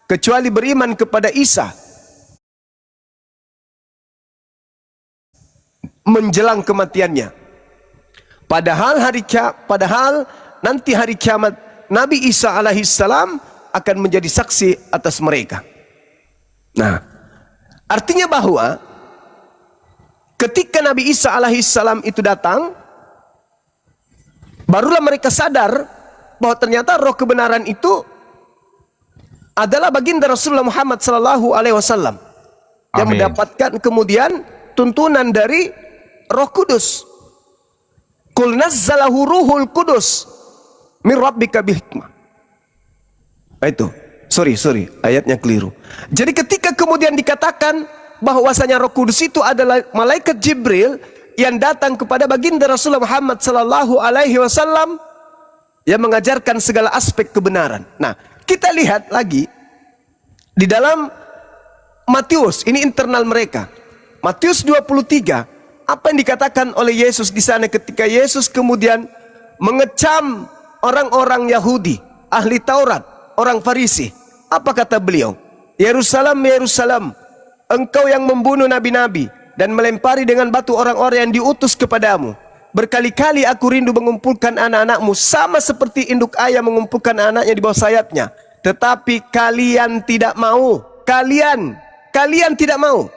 kecuali beriman kepada Isa menjelang kematiannya. Padahal nanti hari kiamat Nabi Isa alaihissalam akan menjadi saksi atas mereka. Nah, artinya bahwa ketika Nabi Isa alaihissalam itu datang, barulah mereka sadar bahwa ternyata roh kebenaran itu adalah baginda Rasulullah Muhammad sallallahu alaihi wasallam yang mendapatkan kemudian tuntunan dari Roh Kudus. Qul nazzalahu ruhul qudus min rabbika bil hikmah. Itu. Sorry, ayatnya keliru. Jadi ketika kemudian dikatakan bahwasanya Roh Kudus itu adalah malaikat Jibril yang datang kepada baginda Rasulullah Muhammad sallallahu alaihi wasallam yang mengajarkan segala aspek kebenaran. Nah, kita lihat lagi di dalam Matius, ini internal mereka. Matius 23. Apa yang dikatakan oleh Yesus di sana ketika Yesus kemudian mengecam orang-orang Yahudi, ahli Taurat, orang Farisi? Apa kata beliau? Yerusalem, Yerusalem, engkau yang membunuh nabi-nabi dan melempari dengan batu orang-orang yang diutus kepadamu. berkali-kali aku rindu mengumpulkan anak-anakmu sama seperti induk ayam mengumpulkan anaknya di bawah sayapnya. Tetapi kalian tidak mau. Kalian tidak mau.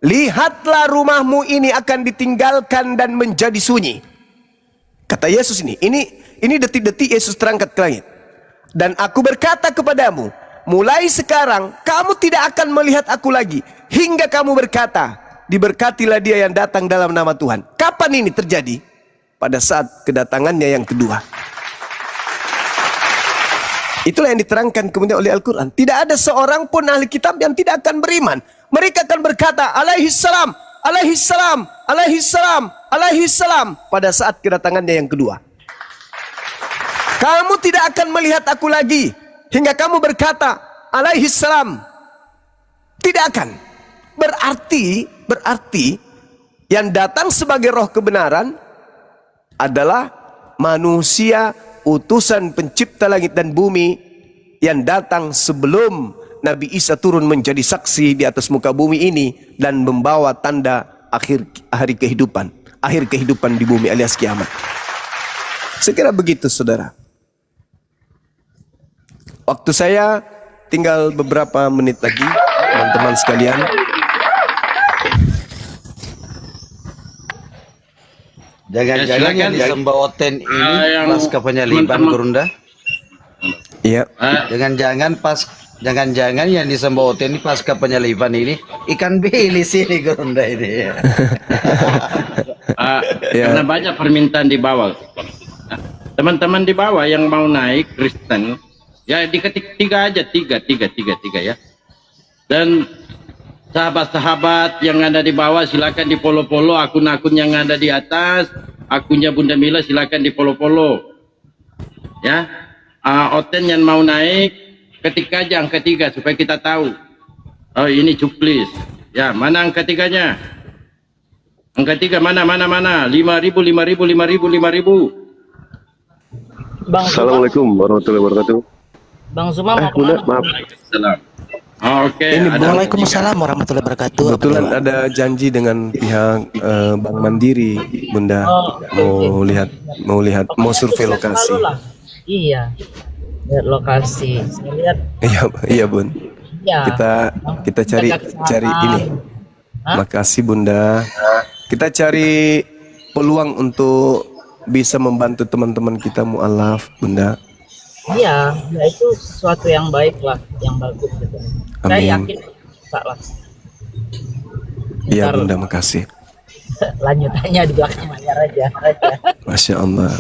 Lihatlah rumahmu ini akan ditinggalkan dan menjadi sunyi. Kata Yesus ini detik-detik Yesus terangkat ke langit. Dan aku berkata kepadamu, mulai sekarang kamu tidak akan melihat aku lagi, hingga kamu berkata, diberkatilah dia yang datang dalam nama Tuhan. Kapan ini terjadi? Pada saat kedatangannya yang kedua. Itulah yang diterangkan kemudian oleh Al-Quran. Tidak ada seorang pun ahli kitab yang tidak akan beriman. Mereka akan berkata, alaihi salam, alaihi salam, alaihi salam, alaihi salam, pada saat kedatangannya yang kedua. Kamu tidak akan melihat aku lagi hingga kamu berkata alaihi salam. Tidak akan. Berarti yang datang sebagai roh kebenaran adalah manusia utusan pencipta langit dan bumi yang datang sebelum Nabi Isa turun menjadi saksi di atas muka bumi ini dan membawa tanda akhir kehidupan di bumi alias kiamat. Sekira begitu, saudara. Waktu saya tinggal beberapa menit lagi, teman-teman sekalian. Jangan-jangan yang disembah Oten ini pasca penyaliban, Gurunda? Iya. Jangan-jangan yang disembah Oten ini pasca penyaliban ini ikan bilis ini, Gurunda ini. Karena banyak permintaan di bawah. Teman-teman di bawah yang mau naik Kristen, ya diketik tiga ya. Dan sahabat-sahabat yang ada di bawah silakan di follow akun-akun yang ada di atas. Akunnya Bunda Mila silakan di follow. Ya. Oten yang mau naik ketik aja angka 3 supaya kita tahu. Oh, ini cuplis. Ya, mana angka 3-nya? Angka 3 mana? 5.000. Bang Assalamualaikum warahmatullahi wabarakatuh. Bang Zuma mau kemana? Maaf. Salam. Oke. Waalaikumsalam warahmatullahi wabarakatuh. Kebetulan ada janji dengan pihak Bank Mandiri, Bunda. Mau survei lokasi. Iya. Lihat lokasi. Saya lihat. Iya, Bun. Iya. Kita cari ini. Makasih, Bunda. Kita cari peluang untuk bisa membantu teman-teman kita mualaf, Bunda. Iya, ya itu sesuatu yang baik lah, yang bagus gitu. Amin. Saya yakin tak lah. Iya, Bunda, makasih. Lanjutannya di belakang layar aja. Masya Allah.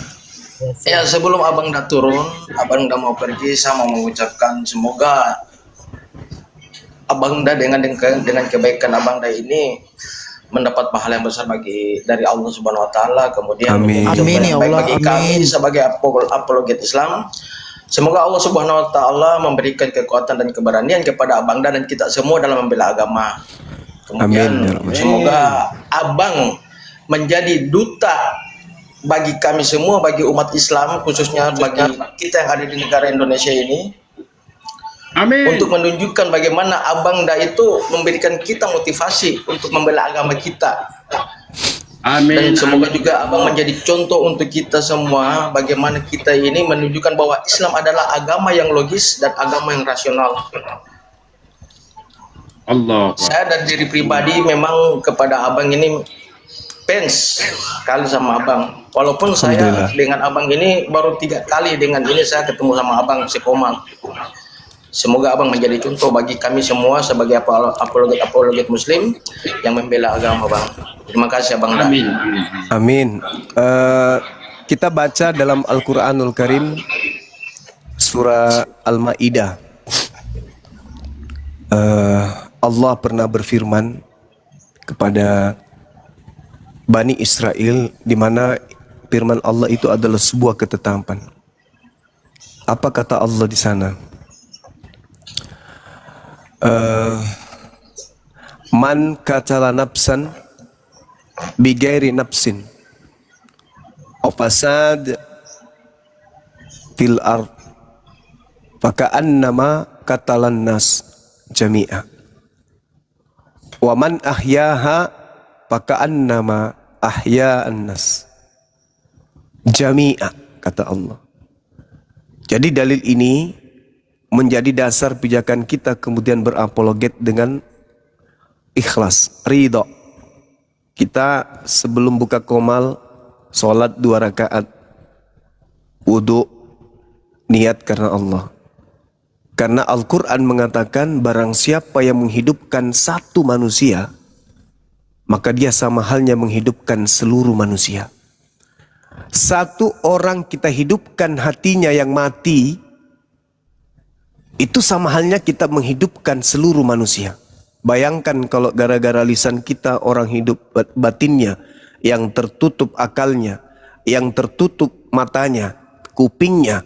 Ya, sebelum abang udah turun, abang udah mau pergi, saya mau mengucapkan semoga abang udah dengan kebaikan abang udah ini mendapat pahala yang besar dari Allah Subhanahu Wa Taala, kemudian amin. Amin ya Allah. bagi kami sebagai apologet Islam. Semoga Allah Subhanahu Wa Taala memberikan kekuatan dan keberanian kepada abang dan kita semua dalam membela agama. Kemudian semoga abang menjadi duta bagi kami semua, bagi umat Islam, khususnya bagi kita yang ada di negara Indonesia ini. Amin. Untuk menunjukkan bagaimana abang da itu memberikan kita motivasi untuk membela agama kita. Amin. Dan semoga juga abang menjadi contoh untuk kita semua, bagaimana kita ini menunjukkan bahwa Islam adalah agama yang logis dan agama yang rasional. Allah. Saya dari diri pribadi memang kepada abang ini fans sekali sama abang. Walaupun saya dengan abang ini baru 3 kali dengan ini saya ketemu sama abang Sekomal. Semoga abang menjadi contoh bagi kami semua sebagai apologet Muslim yang membela agama, bang. Terima kasih, abang. Amin. Amin. Kita baca dalam Al-Quranul Karim surah Al-Ma'idah. Allah pernah berfirman kepada Bani Israel, di mana firman Allah itu adalah sebuah ketetapan. Apa kata Allah di sana? Man katala nafsan bigairi nafsin aw fasad fil ard faka'annama qatalan nas jami'a wa man ahyaha faka'annama ahya'an nas. jami'a, kata Allah. Jadi dalil ini menjadi dasar pijakan kita kemudian berapologet dengan ikhlas, ridho. Kita sebelum buka komal, sholat 2 rakaat, wudu, niat karena Allah. Karena Al-Quran mengatakan barang siapa yang menghidupkan satu manusia, maka dia sama halnya menghidupkan seluruh manusia. Satu orang kita hidupkan hatinya yang mati, itu sama halnya kita menghidupkan seluruh manusia. Bayangkan kalau gara-gara lisan kita orang hidup batinnya, yang tertutup akalnya, yang tertutup matanya, kupingnya,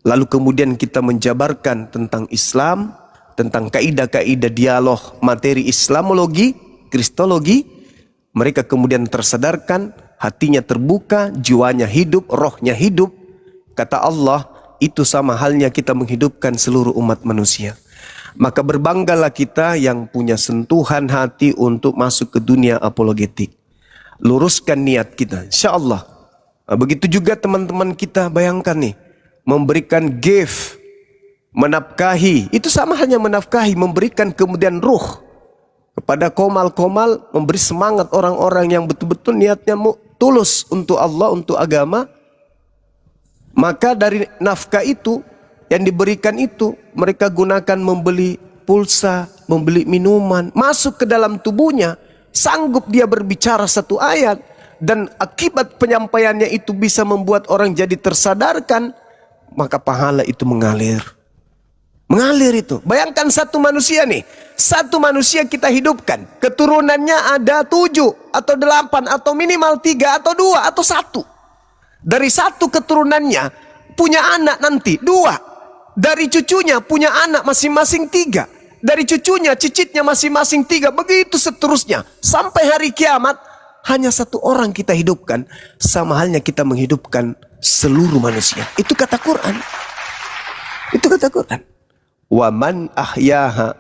lalu kemudian kita menjabarkan tentang Islam, tentang kaidah-kaidah dialog materi Islamologi, Kristologi, mereka kemudian tersadarkan, hatinya terbuka, jiwanya hidup, rohnya hidup. Kata Allah, itu sama halnya kita menghidupkan seluruh umat manusia. Maka berbanggalah kita yang punya sentuhan hati untuk masuk ke dunia apologetik. Luruskan niat kita, insya Allah. Begitu juga teman-teman kita, bayangkan nih, memberikan gift, menafkahi, itu sama halnya menafkahi, memberikan kemudian ruh kepada komal-komal, memberi semangat orang-orang yang betul-betul niatnya tulus untuk Allah, untuk agama. Maka dari nafkah itu, yang diberikan itu, mereka gunakan membeli pulsa, membeli minuman, masuk ke dalam tubuhnya, sanggup dia berbicara satu ayat, dan akibat penyampaiannya itu bisa membuat orang jadi tersadarkan, maka pahala itu mengalir. Mengalir itu. Bayangkan satu manusia nih. Satu manusia kita hidupkan. Keturunannya ada 7 atau 8 atau minimal 3 atau 2 atau 1. Dari satu keturunannya punya anak nanti 2. Dari cucunya punya anak masing-masing 3. Dari cucunya, cicitnya masing-masing 3. Begitu seterusnya. Sampai hari kiamat hanya satu orang kita hidupkan. Sama halnya kita menghidupkan seluruh manusia. Itu kata Quran. Itu kata Quran. Wa man ahyaha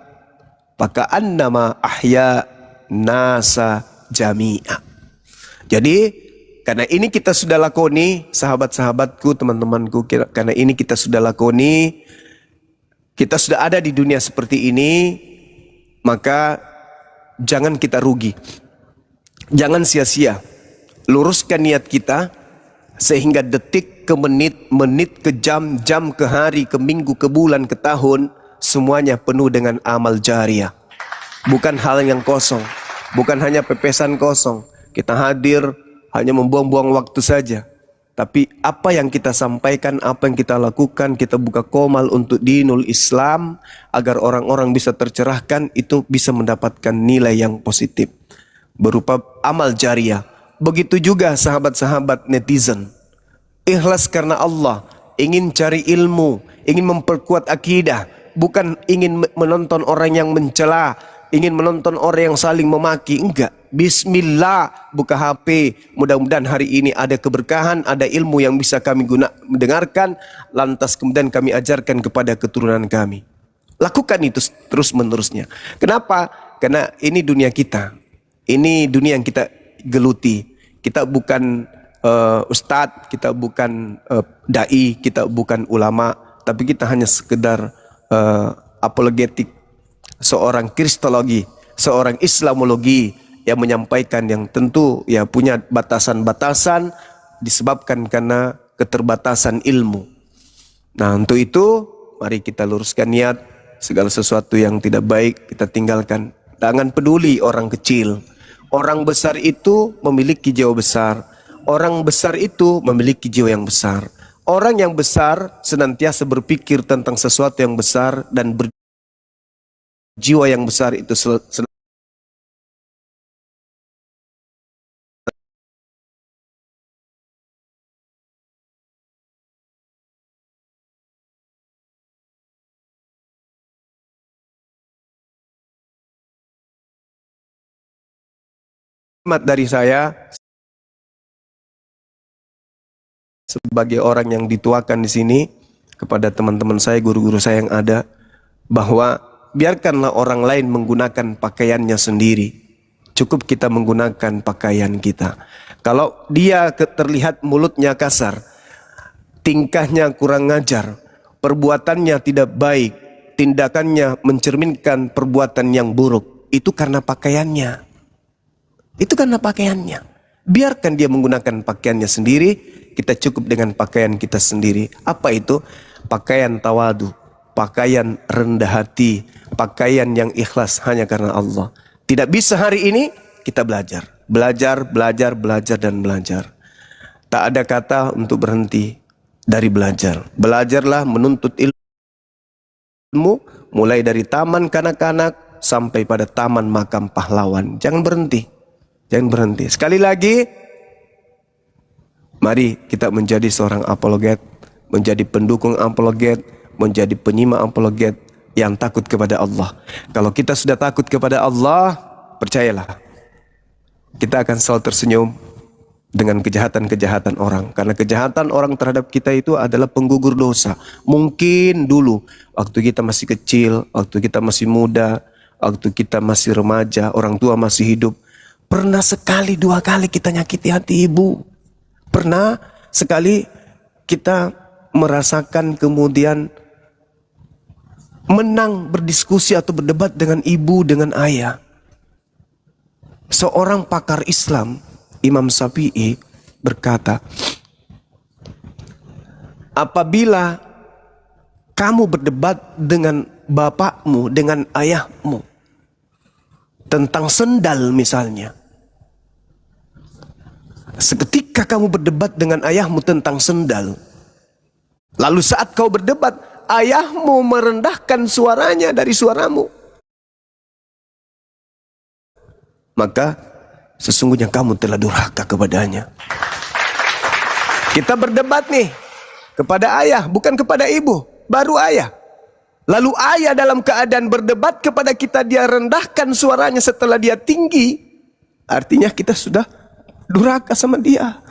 faka'annama ahya nasa jami'a. Jadi karena ini kita sudah lakoni, sahabat-sahabatku, teman-temanku, karena ini kita sudah lakoni, kita sudah ada di dunia seperti ini, maka jangan kita rugi, jangan sia-sia. Luruskan niat kita sehingga detik ke menit, menit ke jam, jam ke hari, ke minggu, ke bulan, ke tahun, semuanya penuh dengan amal jariah. Bukan hal yang kosong, bukan hanya pepesan kosong. Kita hadir hanya membuang-buang waktu saja. Tapi apa yang kita sampaikan, apa yang kita lakukan, kita buka komal untuk dinul Islam, agar orang-orang bisa tercerahkan, itu bisa mendapatkan nilai yang positif berupa amal jariah. Begitu juga sahabat-sahabat netizen. Ikhlas karena Allah, ingin cari ilmu, ingin memperkuat akidah, bukan ingin menonton orang yang mencela, ingin menonton orang yang saling memaki. Enggak. Bismillah, buka HP. Mudah-mudahan hari ini ada keberkahan, ada ilmu yang bisa kami mendengarkan, lantas kemudian kami ajarkan kepada keturunan kami. Lakukan itu terus menerusnya. Kenapa? Karena ini dunia kita. Ini dunia yang kita geluti. Kita bukan ustadz, kita bukan dai, kita bukan ulama, tapi kita hanya sekedar apologetik, seorang kristologi, seorang islamologi yang menyampaikan, yang tentu ya punya batasan-batasan disebabkan karena keterbatasan ilmu. Nah, untuk itu mari kita luruskan niat, segala sesuatu yang tidak baik kita tinggalkan. Jangan peduli orang kecil. Orang besar itu memiliki jiwa besar. Orang besar itu memiliki jiwa yang besar. Orang yang besar senantiasa berpikir tentang sesuatu yang besar dan berjiwa yang besar itu dari saya sebagai orang yang dituakan di sini kepada teman-teman saya, guru-guru saya yang ada, bahwa biarkanlah orang lain menggunakan pakaiannya sendiri, Cukup kita menggunakan pakaian kita. Kalau dia terlihat mulutnya kasar, tingkahnya kurang ngajar, perbuatannya tidak baik, tindakannya mencerminkan perbuatan yang buruk, itu karena pakaiannya. Itu karena pakaiannya. Biarkan dia menggunakan pakaiannya sendiri, kita cukup dengan pakaian kita sendiri. Apa itu? Pakaian tawadu, pakaian rendah hati, pakaian yang ikhlas hanya karena Allah. Tidak bisa hari ini, kita belajar. Belajar, belajar, belajar, dan belajar. Tak ada kata untuk berhenti dari belajar. Belajarlah menuntut ilmu, mulai dari taman kanak-kanak sampai pada taman makam pahlawan. Jangan berhenti. Jangan berhenti. Sekali lagi, mari kita menjadi seorang apologet, menjadi pendukung apologet, menjadi penyimak apologet yang takut kepada Allah. Kalau kita sudah takut kepada Allah, percayalah, kita akan selalu tersenyum dengan kejahatan-kejahatan orang. Karena kejahatan orang terhadap kita itu adalah penggugur dosa. Mungkin dulu, waktu kita masih kecil, waktu kita masih muda, waktu kita masih remaja, orang tua masih hidup, pernah sekali, dua kali kita nyakiti hati ibu. Pernah sekali kita merasakan kemudian menang berdiskusi atau berdebat dengan ibu, dengan ayah. Seorang pakar Islam, Imam Syafi'i, berkata, apabila kamu berdebat dengan bapakmu, dengan ayahmu, tentang sendal misalnya, seketika kamu berdebat dengan ayahmu tentang sendal, lalu saat kau berdebat, ayahmu merendahkan suaranya dari suaramu, maka sesungguhnya kamu telah durhaka kepadanya. Kita berdebat nih kepada ayah, bukan kepada ibu, baru ayah. Lalu ayah dalam keadaan berdebat kepada kita, dia rendahkan suaranya setelah dia tinggi, artinya kita sudah durhaka sama dia.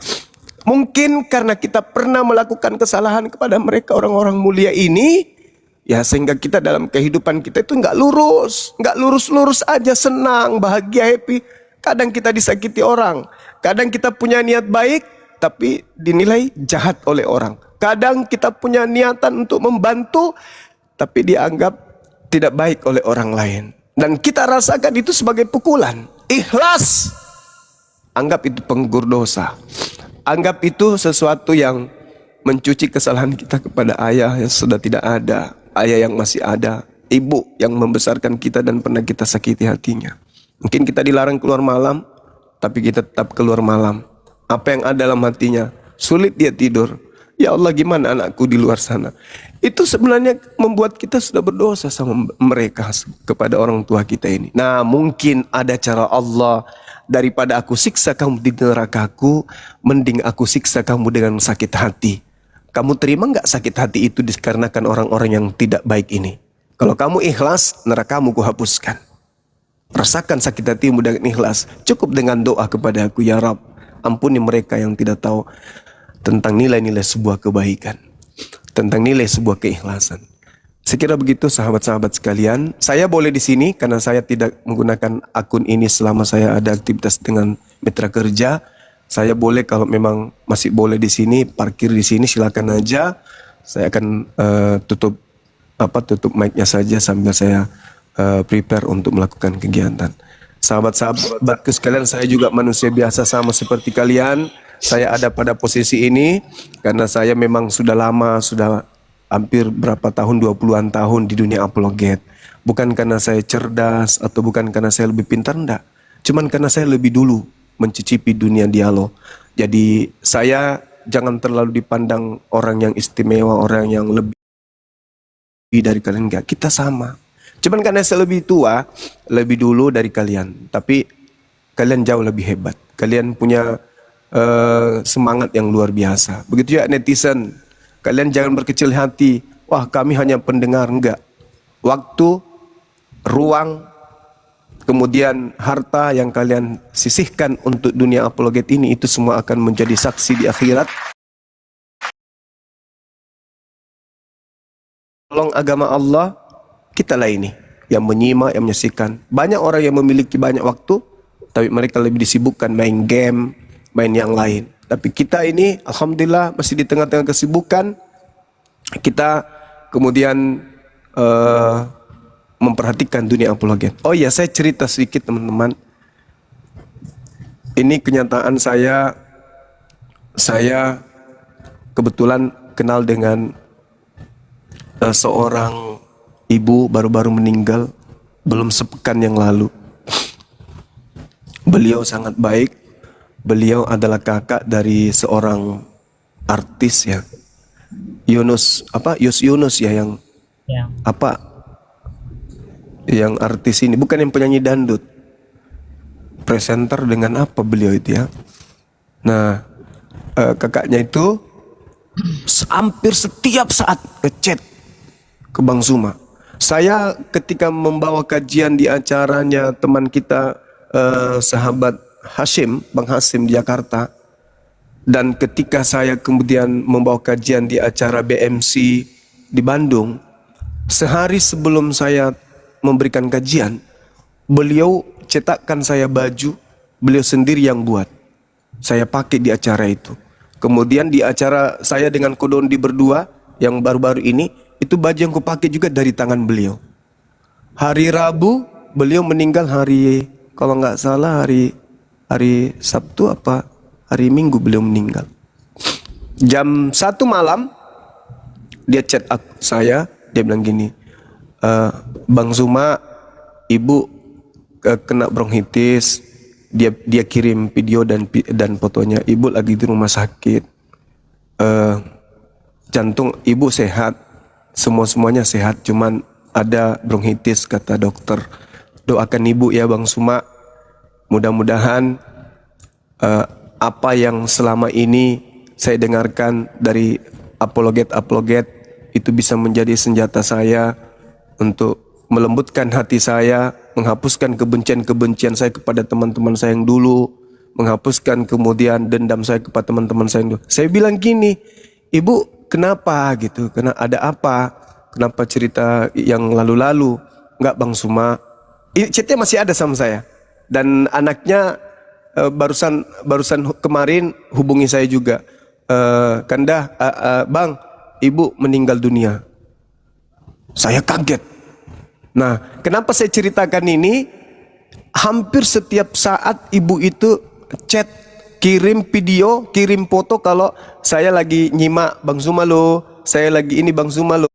Mungkin karena kita pernah melakukan kesalahan kepada mereka, orang-orang mulia ini, ya sehingga kita dalam kehidupan kita itu nggak lurus aja, senang, bahagia, happy. Kadang kita disakiti orang, kadang kita punya niat baik tapi dinilai jahat oleh orang. Kadang kita punya niatan untuk membantu tapi dianggap tidak baik oleh orang lain, dan kita rasakan itu sebagai pukulan. Ikhlas, anggap itu penggugur dosa. Anggap itu sesuatu yang mencuci kesalahan kita kepada ayah yang sudah tidak ada, ayah yang masih ada, ibu yang membesarkan kita dan pernah kita sakiti hatinya. Mungkin kita dilarang keluar malam, tapi kita tetap keluar malam. Apa yang ada dalam hatinya? Sulit dia tidur. Ya Allah, gimana anakku di luar sana? Itu sebenarnya membuat kita sudah berdosa sama mereka, kepada orang tua kita ini. Nah, mungkin ada cara Allah, daripada aku siksa kamu di nerakaku, mending aku siksa kamu dengan sakit hati. Kamu terima nggak sakit hati itu dikarenakan orang-orang yang tidak baik ini? Kalau kamu ikhlas, nerakamu ku hapuskan. Rasakan sakit hatimu dengan ikhlas. Cukup dengan doa kepada aku, ya Rabb, ampuni mereka yang tidak tahu tentang nilai-nilai sebuah kebaikan, tentang nilai sebuah keikhlasan. Sekira begitu sahabat-sahabat sekalian. Saya boleh di sini karena saya tidak menggunakan akun ini selama saya ada aktivitas dengan mitra kerja. Saya boleh, kalau memang masih boleh di sini, parkir di sini, silakan aja. Saya akan tutup mic-nya saja sambil saya prepare untuk melakukan kegiatan. Sahabat-sahabatku sekalian, saya juga manusia biasa sama seperti kalian. Saya ada pada posisi ini karena saya memang sudah lama, sudah hampir berapa tahun, 20-an tahun di dunia apologet. Bukan karena saya cerdas atau bukan karena saya lebih pintar, enggak. Cuman karena saya lebih dulu mencicipi dunia dialog. Jadi saya jangan terlalu dipandang orang yang istimewa, orang yang lebih dari kalian, enggak. Kita sama. Cuman karena saya lebih tua, lebih dulu dari kalian. Tapi kalian jauh lebih hebat. Kalian punya semangat yang luar biasa. Begitu juga netizen. Kalian jangan berkecil hati. Wah, kami hanya pendengar. Enggak. Waktu, ruang, kemudian harta yang kalian sisihkan untuk dunia apologet ini, itu semua akan menjadi saksi di akhirat. Tolong agama Allah, kitalah ini yang menyimak, yang menyaksikan. Banyak orang yang memiliki banyak waktu, tapi mereka lebih disibukkan main game, main yang lain. Tapi kita ini alhamdulillah masih di tengah-tengah kesibukan, kita kemudian memperhatikan dunia apologet. Oh iya, saya cerita sedikit teman-teman. Ini kenyataan saya kebetulan kenal dengan seorang ibu baru-baru meninggal, belum sepekan yang lalu. Beliau sangat baik. Beliau adalah kakak dari seorang artis ya, Yus Yunus ya, yang yang artis ini, bukan yang penyanyi dangdut, presenter dengan apa beliau itu ya. Nah, kakaknya itu hampir setiap saat ngechat ke Bang Zuma. Saya ketika membawa kajian di acaranya teman kita sahabat Hashim, Bang Hasim di Jakarta, dan ketika saya kemudian membawa kajian di acara BMC di Bandung, sehari sebelum saya memberikan kajian, beliau cetakkan saya baju, beliau sendiri yang buat, saya pakai di acara itu. Kemudian di acara saya dengan Kodondi berdua yang baru-baru ini, itu baju yang kupakai juga dari tangan beliau. Hari Rabu beliau meninggal, hari kalau nggak salah hari Sabtu apa hari Minggu beliau meninggal. Jam 1 malam dia chat saya, dia bilang gini, Bang Zuma, ibu kena bronkitis. Dia kirim video dan fotonya, ibu lagi di rumah sakit, jantung ibu sehat, semuanya sehat, cuman ada bronkitis kata dokter. Doakan ibu ya Bang Zuma, mudah-mudahan apa yang selama ini saya dengarkan dari apologet itu bisa menjadi senjata saya untuk melembutkan hati saya, menghapuskan kebencian-kebencian saya kepada teman-teman saya yang dulu, menghapuskan kemudian dendam saya kepada teman-teman saya yang dulu. Saya bilang gini, ibu kenapa gitu, karena ada apa, kenapa cerita yang lalu-lalu? Enggak Bang Zuma, chatnya masih ada sama saya. Dan anaknya barusan kemarin hubungi saya juga, Kanda, Bang, ibu meninggal dunia. Saya kaget. Nah, kenapa saya ceritakan ini? Hampir setiap saat ibu itu chat, kirim video, kirim foto kalau saya lagi nyimak Bang Zuma lo, saya lagi ini Bang Zuma lo.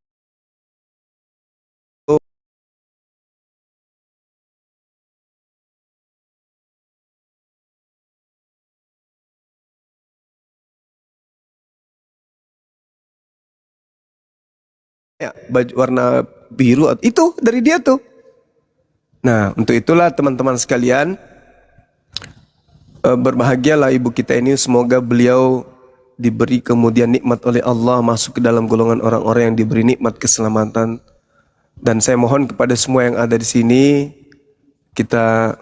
Ya, baju warna biru itu dari dia tuh. Nah, untuk itulah teman-teman sekalian, berbahagialah ibu kita ini, semoga beliau diberi kemudian nikmat oleh Allah, masuk ke dalam golongan orang-orang yang diberi nikmat keselamatan. Dan saya mohon kepada semua yang ada di sini, kita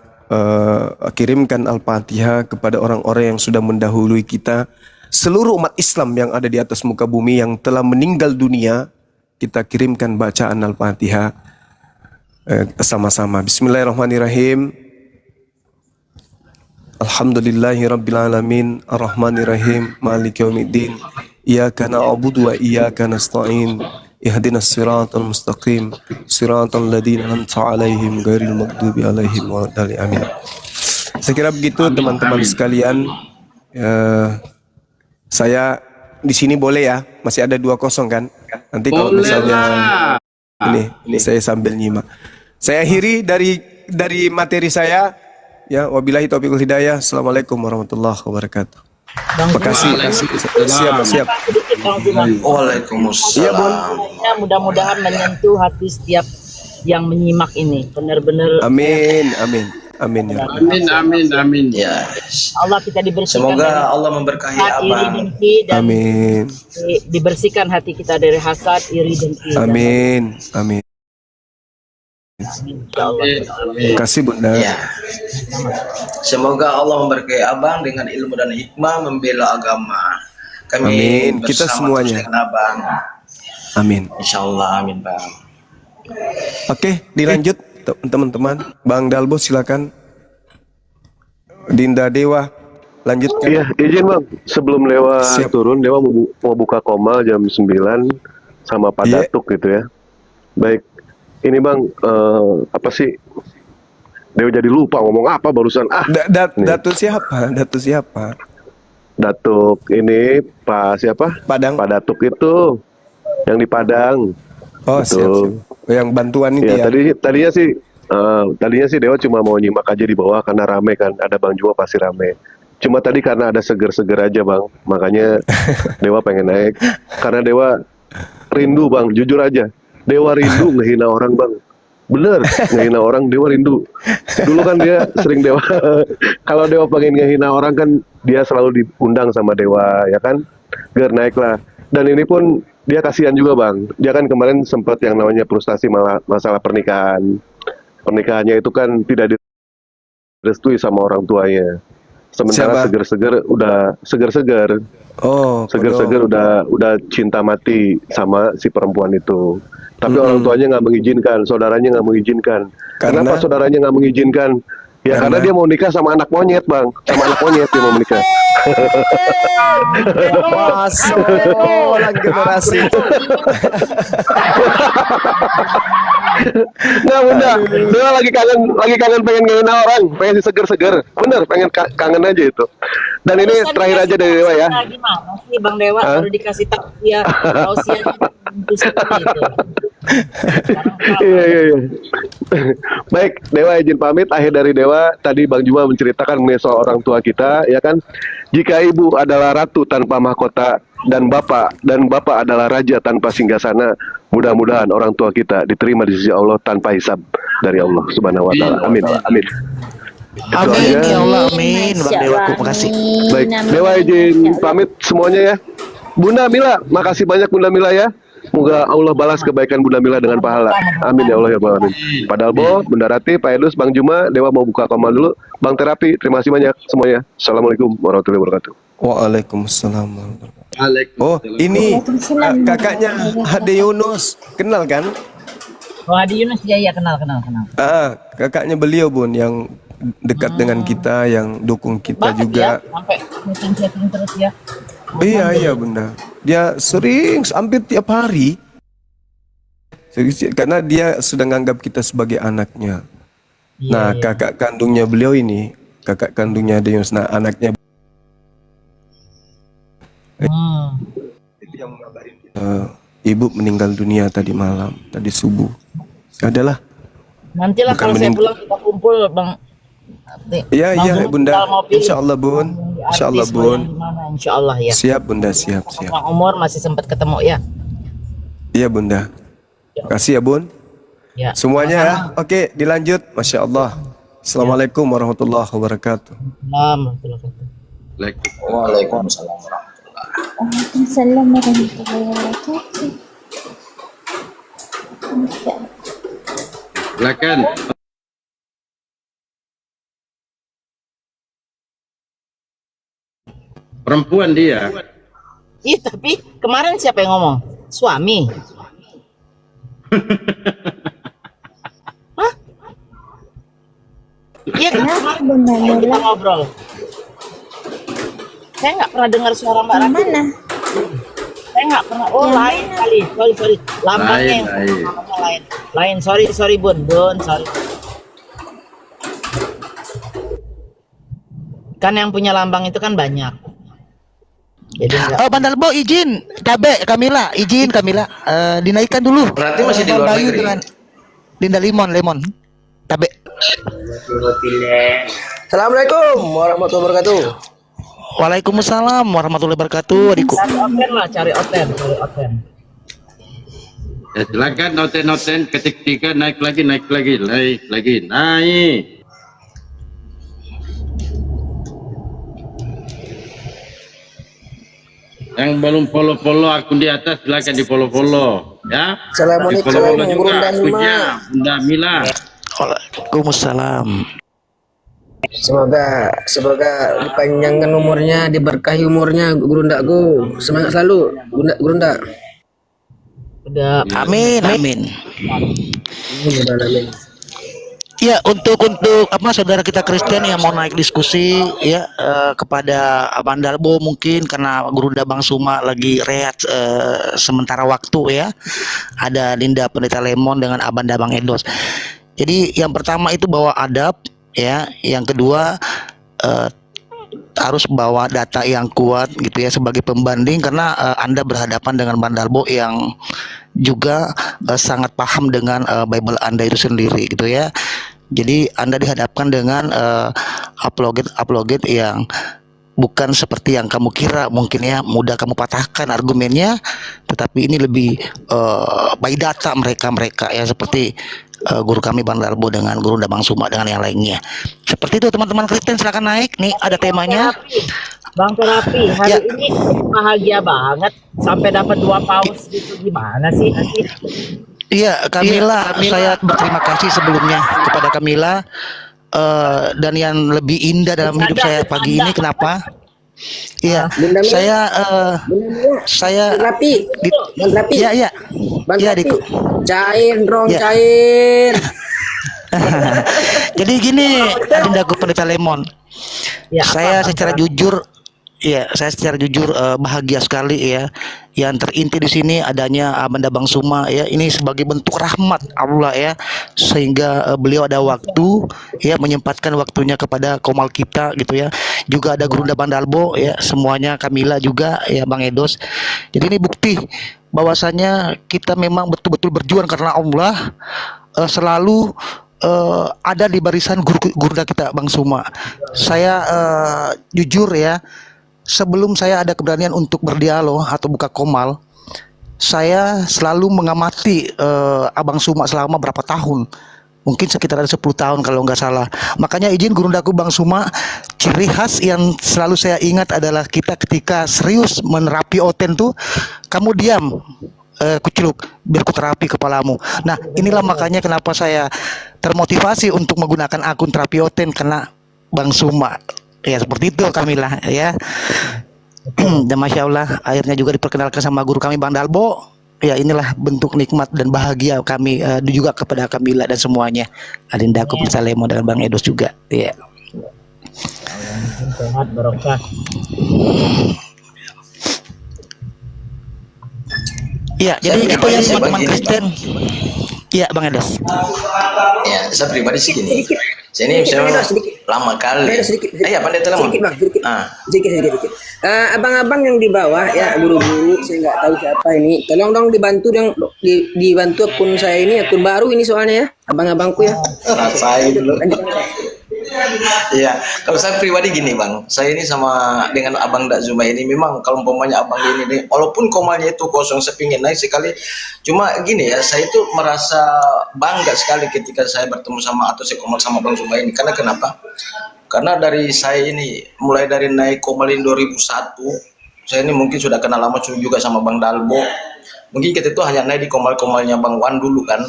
kirimkan Al-Fatihah kepada orang-orang yang sudah mendahului kita, seluruh umat Islam yang ada di atas muka bumi yang telah meninggal dunia. Kita kirimkan bacaan Al-Fatihah sama-sama. Bismillahirrahmanirrahim. Alhamdulillahirrabbilalamin. Ar-Rahmanirrahim. Maliki yaumiddin. Iyaka na'budu wa iyaka nasta'in. Ihdinas siratal mustaqim. Siratal ladzina an'amta 'alaihim ghairil maghdubi 'alaihim waladdallin. Amin. Saya kira begitu teman-teman sekalian. Saya di sini boleh ya, masih ada 2-0 kan? Nanti kalau misalnya ini saya sambil nyimak. Saya akhiri dari materi saya. Ya, wabillahi taufiqul hidayah. Assalamualaikum warahmatullahi wabarakatuh. Terima kasih. Siap. Waalaikumsalam. Iya, Bun. Mudah-mudahan menyentuh hati setiap yang menyimak ini. Benar-benar. Amin. Ya. Amin. Ya. Allah kita dibersihkan. Semoga Allah memberkahi iri abang. dengki dan Amin. dibersihkan hati kita dari hasad, iri dengki. Amin. Terima kasih Bunda. Ya. Semoga Allah memberkahi abang dengan ilmu dan hikmah membela agama. Kami Amin. Kita bersama semuanya. terus dengan abang. Amin. Insyaallah, amin bang. Oke, dilanjut teman-teman. Bang Dalbo silakan. Dinda Dewa, lanjutkan. Iya, izin bang. Sebelum Dewa Siap. turun, Dewa mau buka koma jam 9 sama Pak Iya. Datuk gitu ya. Baik, ini bang, apa sih? Dewa jadi lupa ngomong apa barusan. Nih. Datuk siapa? Datuk siapa? Datuk ini Pak siapa? Padang. Pak Datuk itu yang di Padang. Oh, siap, siap. Yang bantuan itu Ya, ya. tadinya sih Dewa cuma mau nyimak aja di bawah karena rame kan, ada Bang Juma pasti rame. Cuma tadi karena ada seger-seger aja bang, makanya Dewa pengen naik. Karena Dewa rindu bang, jujur aja. Dewa rindu ngehina orang bang. Bener, ngehina orang Dewa rindu. Dulu kan dia sering Dewa, kalau Dewa pengen ngehina orang kan dia selalu diundang sama Dewa, ya kan? Biar naik lah. Dan ini pun dia kasihan juga bang. Dia kan kemarin sempat yang namanya frustasi masalah pernikahan. Pernikahannya itu kan tidak direstui sama orang tuanya. Sementara Siapa? seger-seger Oh, seger-seger udah cinta mati sama si perempuan itu. Tapi orang tuanya nggak mengizinkan, saudaranya nggak mengizinkan. Kenapa saudaranya nggak mengizinkan? Ya karena dia mau nikah sama anak monyet bang, sama anak monyet dia mau menikah. masuk orang generasi. Nah bunda, Dewa lagi kangen pengen ngehina orang, pengen seger-seger. Bener, pengen kangen aja itu. Dan ini terakhir aja dari Dewa ya. Gimana sih Bang Dewa baru dikasih tausiah seperti itu. Iya. Baik, Dewa izin pamit. Akhir dari Dewa, tadi Bang Juma menceritakan mengenai soal orang tua kita, ya kan? Jika ibu adalah ratu tanpa mahkota dan bapak adalah raja tanpa singgasana, mudah-mudahan orang tua kita diterima di sisi Allah tanpa hisab dari Allah Subhanahu wa taala. Amin. Amin. Amin ya Allah, amin. Bang Dewa, terima kasih. Baik, Dewa izin pamit semuanya ya. Bunda Mila, makasih banyak Bunda Mila ya. Semoga Allah balas kebaikan Bunda Mila dengan pahala. Amin ya Allah ya Rabbal Alamin. Pak Dalbo, Bunda Rati, Pak Edus, Bang Juma, Dewa mau buka koma dulu. Bang Terapi, terima kasih banyak semuanya. Assalamualaikum warahmatullahi wabarakatuh. Waalaikumsalam. Oh, ini kakaknya Hadi Yunus, kenal kan? Oh, Hadi Yunus ya kenal. Kakaknya beliau Bun yang dekat dengan kita, yang dukung kita Banget juga. ya, sampai chatting terus ya. Iya Bunda. Dia sering hampir tiap hari. Karena dia sudah menganggap kita sebagai anaknya. Nah, kakak kandungnya beliau ini, kakak kandungnya Hadi Yunus, nah anaknya ibu meninggal dunia tadi malam, tadi subuh. Adalah. Nantilah kalau saya pulang kita kumpul Bang. Iya Bunda. Insyaallah Bun. Insyaallah Bun. Insyaallah ya. Siap Bunda, siap. Bang Umur masih sempat ketemu ya. Iya Bunda. Kasih ya Bun. Ya. Semuanya ya. Oke, dilanjut. Masya Allah. Assalamualaikum warahmatullahi wabarakatuh. Waalaikumsalam warahmatullahi Waalaikumsalam warahmatullahi wabarakatuh. Silakan. Perempuan dia. Ih, tapi kemarin siapa yang ngomong? Suami. Hah? Iya kan kemarin Bunda kita Mila. ngobrol. Saya nggak pernah dengar suara Mbak Ratu. Mana? Saya nggak pernah. Oh, Yang lain mana? kali. Sorry. Lambangnya yang Lain. lain. Lain. Sorry Bun, sorry. Kan yang punya lambang itu kan banyak. Jadi enggak. Oh, Bang Dalbo izin, Cabe Kamila, izin Kamila. Dinaikkan dulu. Berarti masih di luar Bayu negeri. dengan Linda Lemon. Cabe. Assalamualaikum warahmatullahi wabarakatuh. Waalaikumsalam warahmatullahi wabarakatuh, adikku. Cari oten. Ya, silakan noten ketik 3 naik lagi. Yang belum follow akun di atas silakan di follow ya. Assalamualaikum, Di-follow juga Bunda akunnya Mila. Bunda Mila. Waalaikumsalam. Semoga dipanjangkan umurnya, diberkahi umurnya Gurundaku. Semangat selalu Gurunda. Udah Amin. Amin. Ya, untuk apa saudara kita Kristen yang mau naik diskusi ya kepada Abang Darbo mungkin karena Gurunda Bang Suma lagi rehat sementara waktu ya. Ada Linda Pendeta Lemon dengan Abang Bang Edos. Jadi yang pertama itu bawa adab ya, yang kedua harus bawa data yang kuat gitu ya sebagai pembanding karena Anda berhadapan dengan Bang Darbo yang juga sangat paham dengan Bible Anda itu sendiri gitu ya. Jadi Anda dihadapkan dengan apologet yang bukan seperti yang kamu kira, mungkin ya mudah kamu patahkan argumennya, tetapi ini lebih by data mereka ya seperti guru kami Bang Darbo dengan guru Bang Suma dengan yang lainnya. Seperti itu teman-teman Kristen, silakan naik nih ada temanya. Bang Terapi, hari Ya. ini bahagia banget sampai dapat 2 paus gitu, gimana sih? Iya, Kamila, saya berterima kasih sebelumnya kepada Kamila dan yang lebih indah dalam hidup saya pagi ini kenapa? Iya, saya Rapi, Bang Rapi. Iya. Bang Iya, Rapi. Diko. Cair, Rong, Ya. cair. Jadi gini, Adindaku Pendeta Lemon. Ya, Saya apa, secara Bang? jujur bahagia sekali ya. Yang terinti di sini adanya Abang Bang Suma ya. Ini sebagai bentuk rahmat Allah ya, sehingga beliau ada waktu ya menyempatkan waktunya kepada komal kita gitu ya. Juga ada Gurunda Bang Darbo ya, semuanya Kamila juga ya Bang Edos. Jadi ini bukti bahwasanya kita memang betul-betul berjuang karena Allah selalu ada di barisan Gurunda kita Bang Suma. Saya jujur ya, sebelum saya ada keberanian untuk berdialog atau buka komal, saya selalu mengamati Abang Suma selama berapa tahun. Mungkin sekitar ada 10 tahun kalau nggak salah. Makanya izin Gurundaku Bang Suma, ciri khas yang selalu saya ingat adalah kita ketika serius menerapi oten tuh, kamu diam, kuculuk, biar ku terapi kepalamu. Nah inilah makanya kenapa saya termotivasi untuk menggunakan akun terapi oten karena Bang Suma. Ya seperti itu Kamila ya. Dan Masya Allah akhirnya juga diperkenalkan sama guru kami Bang Darbo. Ya inilah bentuk nikmat dan bahagia kami juga kepada Kamila dan semuanya. Adindaku Pendeta Lemon dan Bang Edos juga. Ya. Sehat barokah. Ya, jadi itu ya teman-teman Kristen. Iya, Bang Edos. Ya, saya pribadi sih gini. Saya ini saya lama kali. Sedikit. Iya, Pendeta Lemon. Sedikit, Bang, sedikit. Ah. Sedikit. Abang-abang yang di bawah ya, guru-guru, saya nggak tahu siapa ini. Tolong dong dibantu dibantu akun saya ini, akun baru ini soalnya ya, abang-abangku ya. Rasain dulu. Iya, kalau saya pribadi gini Bang, saya ini sama dengan Abang Dak Zuma ini memang kalau umpamanya Abang ini nih, walaupun komalnya itu kosong, saya pingin naik sekali. Cuma gini ya, saya itu merasa bangga sekali ketika saya bertemu sama atau saya komal sama Bang Zuma ini. Karena kenapa? Karena dari saya ini, mulai dari naik komalin 2001, saya ini mungkin sudah kenal lama juga sama Bang Darbo. Mungkin kita itu hanya naik di komal-komalnya Bang Wan dulu kan,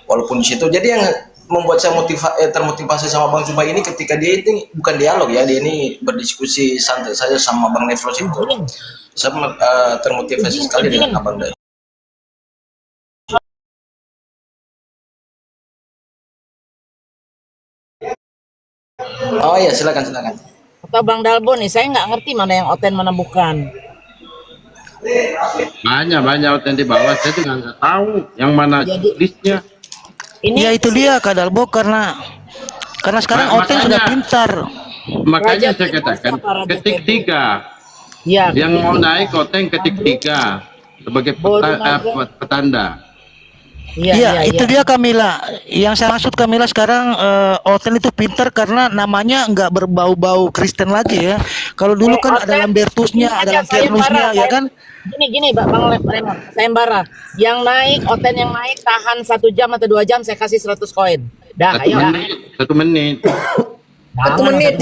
walaupun di situ. Jadi yang membuat saya termotivasi sama Bang Zuma ini ketika dia itu bukan dialog ya, dia ini berdiskusi santai saja sama Bang Nefros itu. Saya termotivasi sekali dengan Abang Dak. Oh iya, silakan. Kata Bang Darbo nih, saya nggak ngerti mana yang oten mana bukan. Banyak oten di bawah, saya juga nggak tahu yang mana listnya. Ya itu dia Kak Darbo karena sekarang oten sudah pintar. Makanya saya katakan ketik 3. Ya, yang mau naik oten ketik 3 sebagai petanda. Iya, itu dia Kamila. Yang saya maksud Kamila sekarang Oten itu pintar karena namanya nggak berbau-bau Kristen lagi ya. Kalau dulu kan ada Lambertusnya, ada Lampernusnya ya kan. Gini Bang Lemon, sayembara. Yang naik oten yang naik tahan 1 jam atau 2 jam saya kasih 100 koin. Dah, ayo. 1 menit. 1 menit.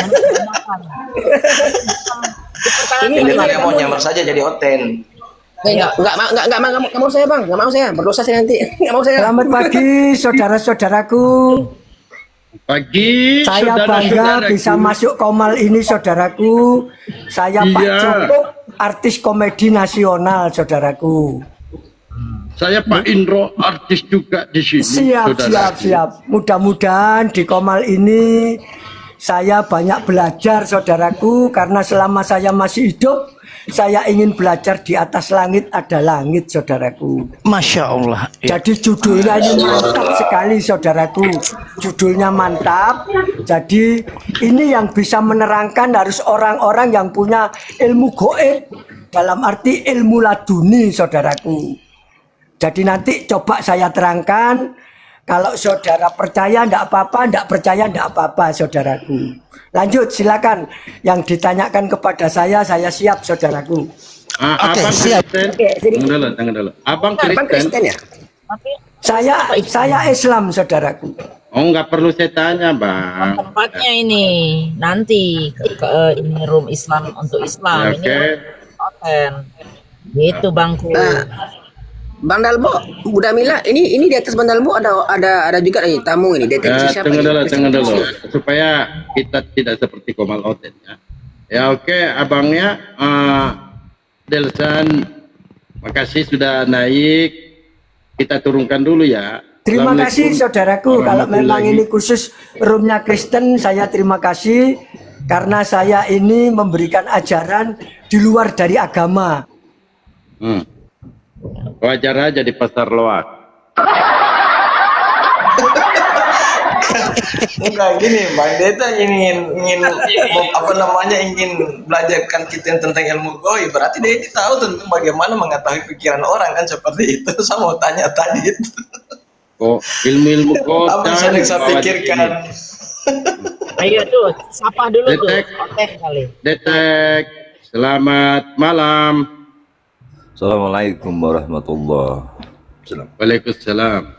Ini dia mau nyamar saja jadi oten. Enggak mau saya Bang, enggak mau saya, berdosa saya nanti. Enggak mau saya. Selamat pagi saudara-saudaraku. Pagi. Saya bangga bisa masuk komal ini saudaraku. Saya Pak Cukup, artis komedi nasional saudaraku. Saya Pak Indro, artis juga di sini. Siap. Mudah-mudahan di Komal ini saya banyak belajar, saudaraku, karena selama saya masih hidup, saya ingin belajar di atas langit ada langit, saudaraku. Masya Allah. Jadi judulnya ini mantap sekali, saudaraku. Judulnya mantap. Jadi ini yang bisa menerangkan harus orang-orang yang punya ilmu goib, dalam arti ilmu laduni, saudaraku. Jadi nanti coba saya terangkan. Kalau saudara percaya enggak apa-apa, enggak percaya enggak apa-apa, saudaraku. Lanjut, silakan. Yang ditanyakan kepada saya siap, saudaraku. Oke, siap. Tunggu dulu. Abang Kristen ya? Saya Islam, saudaraku. Oh, nggak perlu saya tanya, Bang. Tempatnya ini nanti ini room Islam untuk Islam. Oke. Ini hotel. Gitu, Bangku. Bang Dalbo, Buddha Mila, ini di atas Bang Dalbo ada juga nih tamu ini deteksi siapa? Tunggu dulu, supaya kita tidak seperti Komal Oten ya. Ya oke, abangnya Delsan, makasih sudah naik. Kita turunkan dulu ya. Terima kasih saudaraku. Kalau memang ini khusus roomnya Kristen, saya terima kasih karena saya ini memberikan ajaran di luar dari agama. Wajar aja di pasar loak. Enggak gini, Bang Deta ingin ingin belajarkan kita tentang ilmu goib. Berarti dia tahu tentang bagaimana mengetahui pikiran orang kan seperti itu. Saya mau tanya tadi itu. Oh, ilmu-ilmu kota. Apa yang saya pikirkan? Ayo tuh, sapa dulu tuh. Detek. Selamat malam. Assalamualaikum warahmatullahi wabarakatuh. Waalaikumsalam.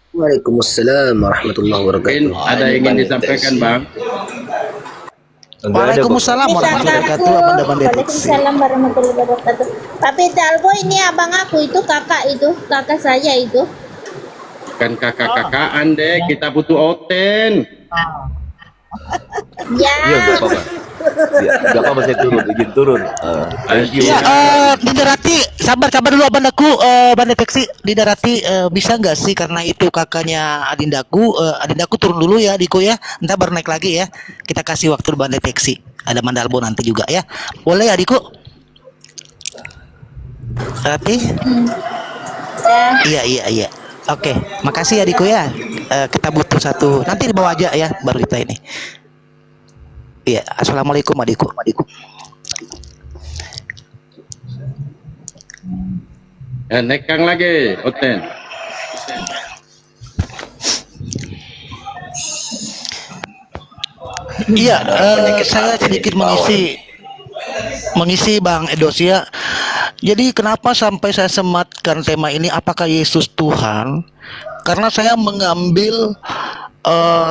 Waalaikumsalam warahmatullahi wabarakatuh. Ada yang ingin disampaikan, Bang? Waalaikumsalam warahmatullahi wabarakatuh. Waalaikumsalam warahmatullahi wabarakatuh. Tapi Dalbo ini abang aku itu, kakak saya itu. Bukan kakak-kakaan deh, kita butuh Oten. Ya. Iya, enggak apa-apa. Enggak apa-apa, saya izin turun. Thank you. Didarati, sabar dulu abang aku, Bang Deteksi. Didarati bisa nggak sih karena itu kakaknya Adindaku, Adindaku turun dulu ya, Diko ya. Entar baru naik lagi ya. Kita kasih waktu Bang Deteksi. Ada Mandalbo nanti juga ya. Boleh ya, Diko? Rati? Iya. Oke, makasih ya Diko ya. Kita butuh satu. Nanti dibawa aja ya, baru kita ini. Iya, assalamualaikum adikku. Nekang lagi, Oten. Iya, saya sedikit mengisi Bang Edos ya. Jadi kenapa sampai saya sematkan tema ini, apakah Yesus Tuhan? Karena saya mengambil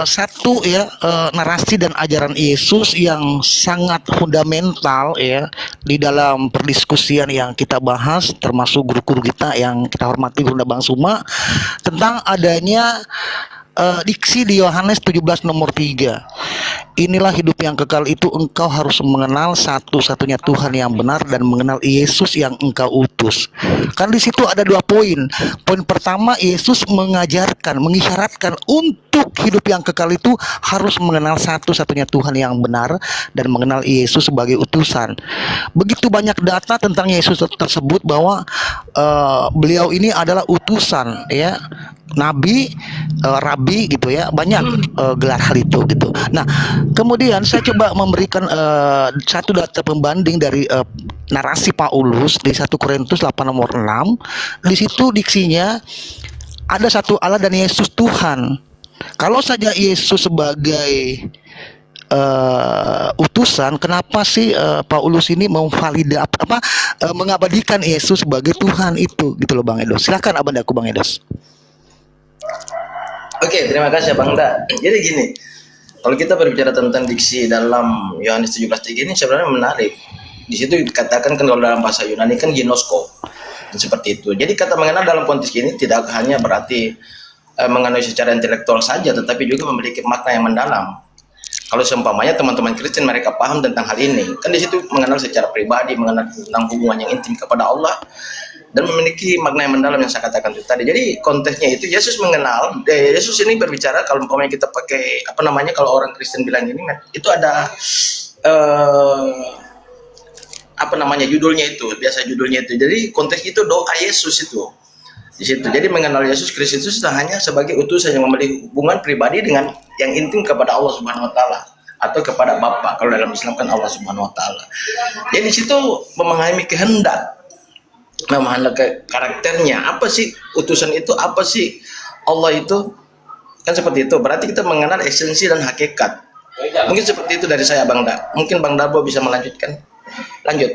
satu ya narasi dan ajaran Yesus yang sangat fundamental ya di dalam perdiskusian yang kita bahas, termasuk guru-guru kita yang kita hormati, Guru Bang Suma, tentang adanya diksi di Yohanes 17 nomor 3. Inilah hidup yang kekal itu, engkau harus mengenal satu-satunya Tuhan yang benar dan mengenal Yesus yang engkau utus. Kan di situ ada 2 poin. Poin pertama, Yesus mengajarkan, mengisyaratkan untuk hidup yang kekal itu harus mengenal satu-satunya Tuhan yang benar dan mengenal Yesus sebagai utusan. Begitu banyak data tentang Yesus tersebut bahwa beliau ini adalah utusan ya. Nabi, rabi gitu ya, banyak gelar hal itu gitu. Nah, kemudian saya coba memberikan satu data pembanding dari narasi Paulus di 1 Korintus 8 nomor 6. Di situ diksinya ada satu Allah dan Yesus Tuhan. Kalau saja Yesus sebagai utusan, kenapa sih Paulus ini mengabadikan Yesus sebagai Tuhan itu gitu loh Bang Edos. Silakan Abang Daku Bang Edos. Oke, terima kasih Bang Da. Jadi gini, kalau kita berbicara tentang diksi dalam Yohanes 17:3 ini sebenarnya menarik. Di situ dikatakan kan kalau dalam bahasa Yunani kan ginosko, seperti itu. Jadi kata mengenal dalam konteks ini tidak hanya berarti mengenal secara intelektual saja, tetapi juga memiliki makna yang mendalam. Kalau seumpamanya teman-teman Kristen mereka paham tentang hal ini, kan di situ mengenal secara pribadi, mengenal tentang hubungan yang intim kepada Allah, dan memiliki makna yang mendalam yang saya katakan itu tadi. Jadi konteksnya itu Yesus mengenal, Yesus ini berbicara, kalau umpamanya kita pakai apa namanya, kalau orang Kristen bilang ini, itu ada apa namanya judulnya itu, biasa judulnya itu. Jadi konteks itu doa Yesus itu di situ. Jadi mengenal Yesus Kristus itu hanya sebagai utusan yang memiliki hubungan pribadi dengan yang intim kepada Allah Subhanahu wa taala atau kepada Bapa. Kalau dalam Islam kan Allah Subhanahu wa taala. Jadi di situ memahami kehendak, memahami karakternya, apa sih utusan itu, apa sih Allah itu, kan seperti itu. Berarti kita mengenal esensi dan hakikat. Mungkin seperti itu dari saya, Bang Da. Mungkin Bang Darbo bisa melanjutkan. Lanjut.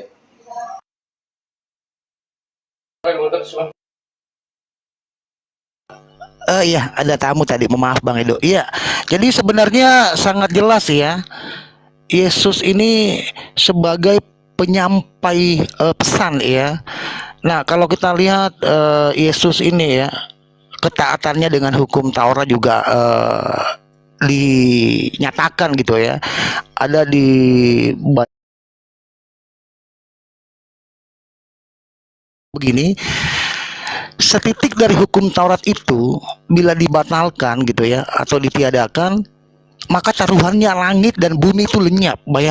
Iya, ada tamu tadi. Maaf Bang Edo. Iya, jadi sebenarnya sangat jelas ya. Yesus ini sebagai penyampai pesan ya. Nah, kalau kita lihat Yesus ini ya, ketaatannya dengan hukum Taurat juga dinyatakan gitu ya. Ada di begini, setitik dari hukum Taurat itu bila dibatalkan gitu ya atau ditiadakan, maka taruhannya langit dan bumi itu lenyap.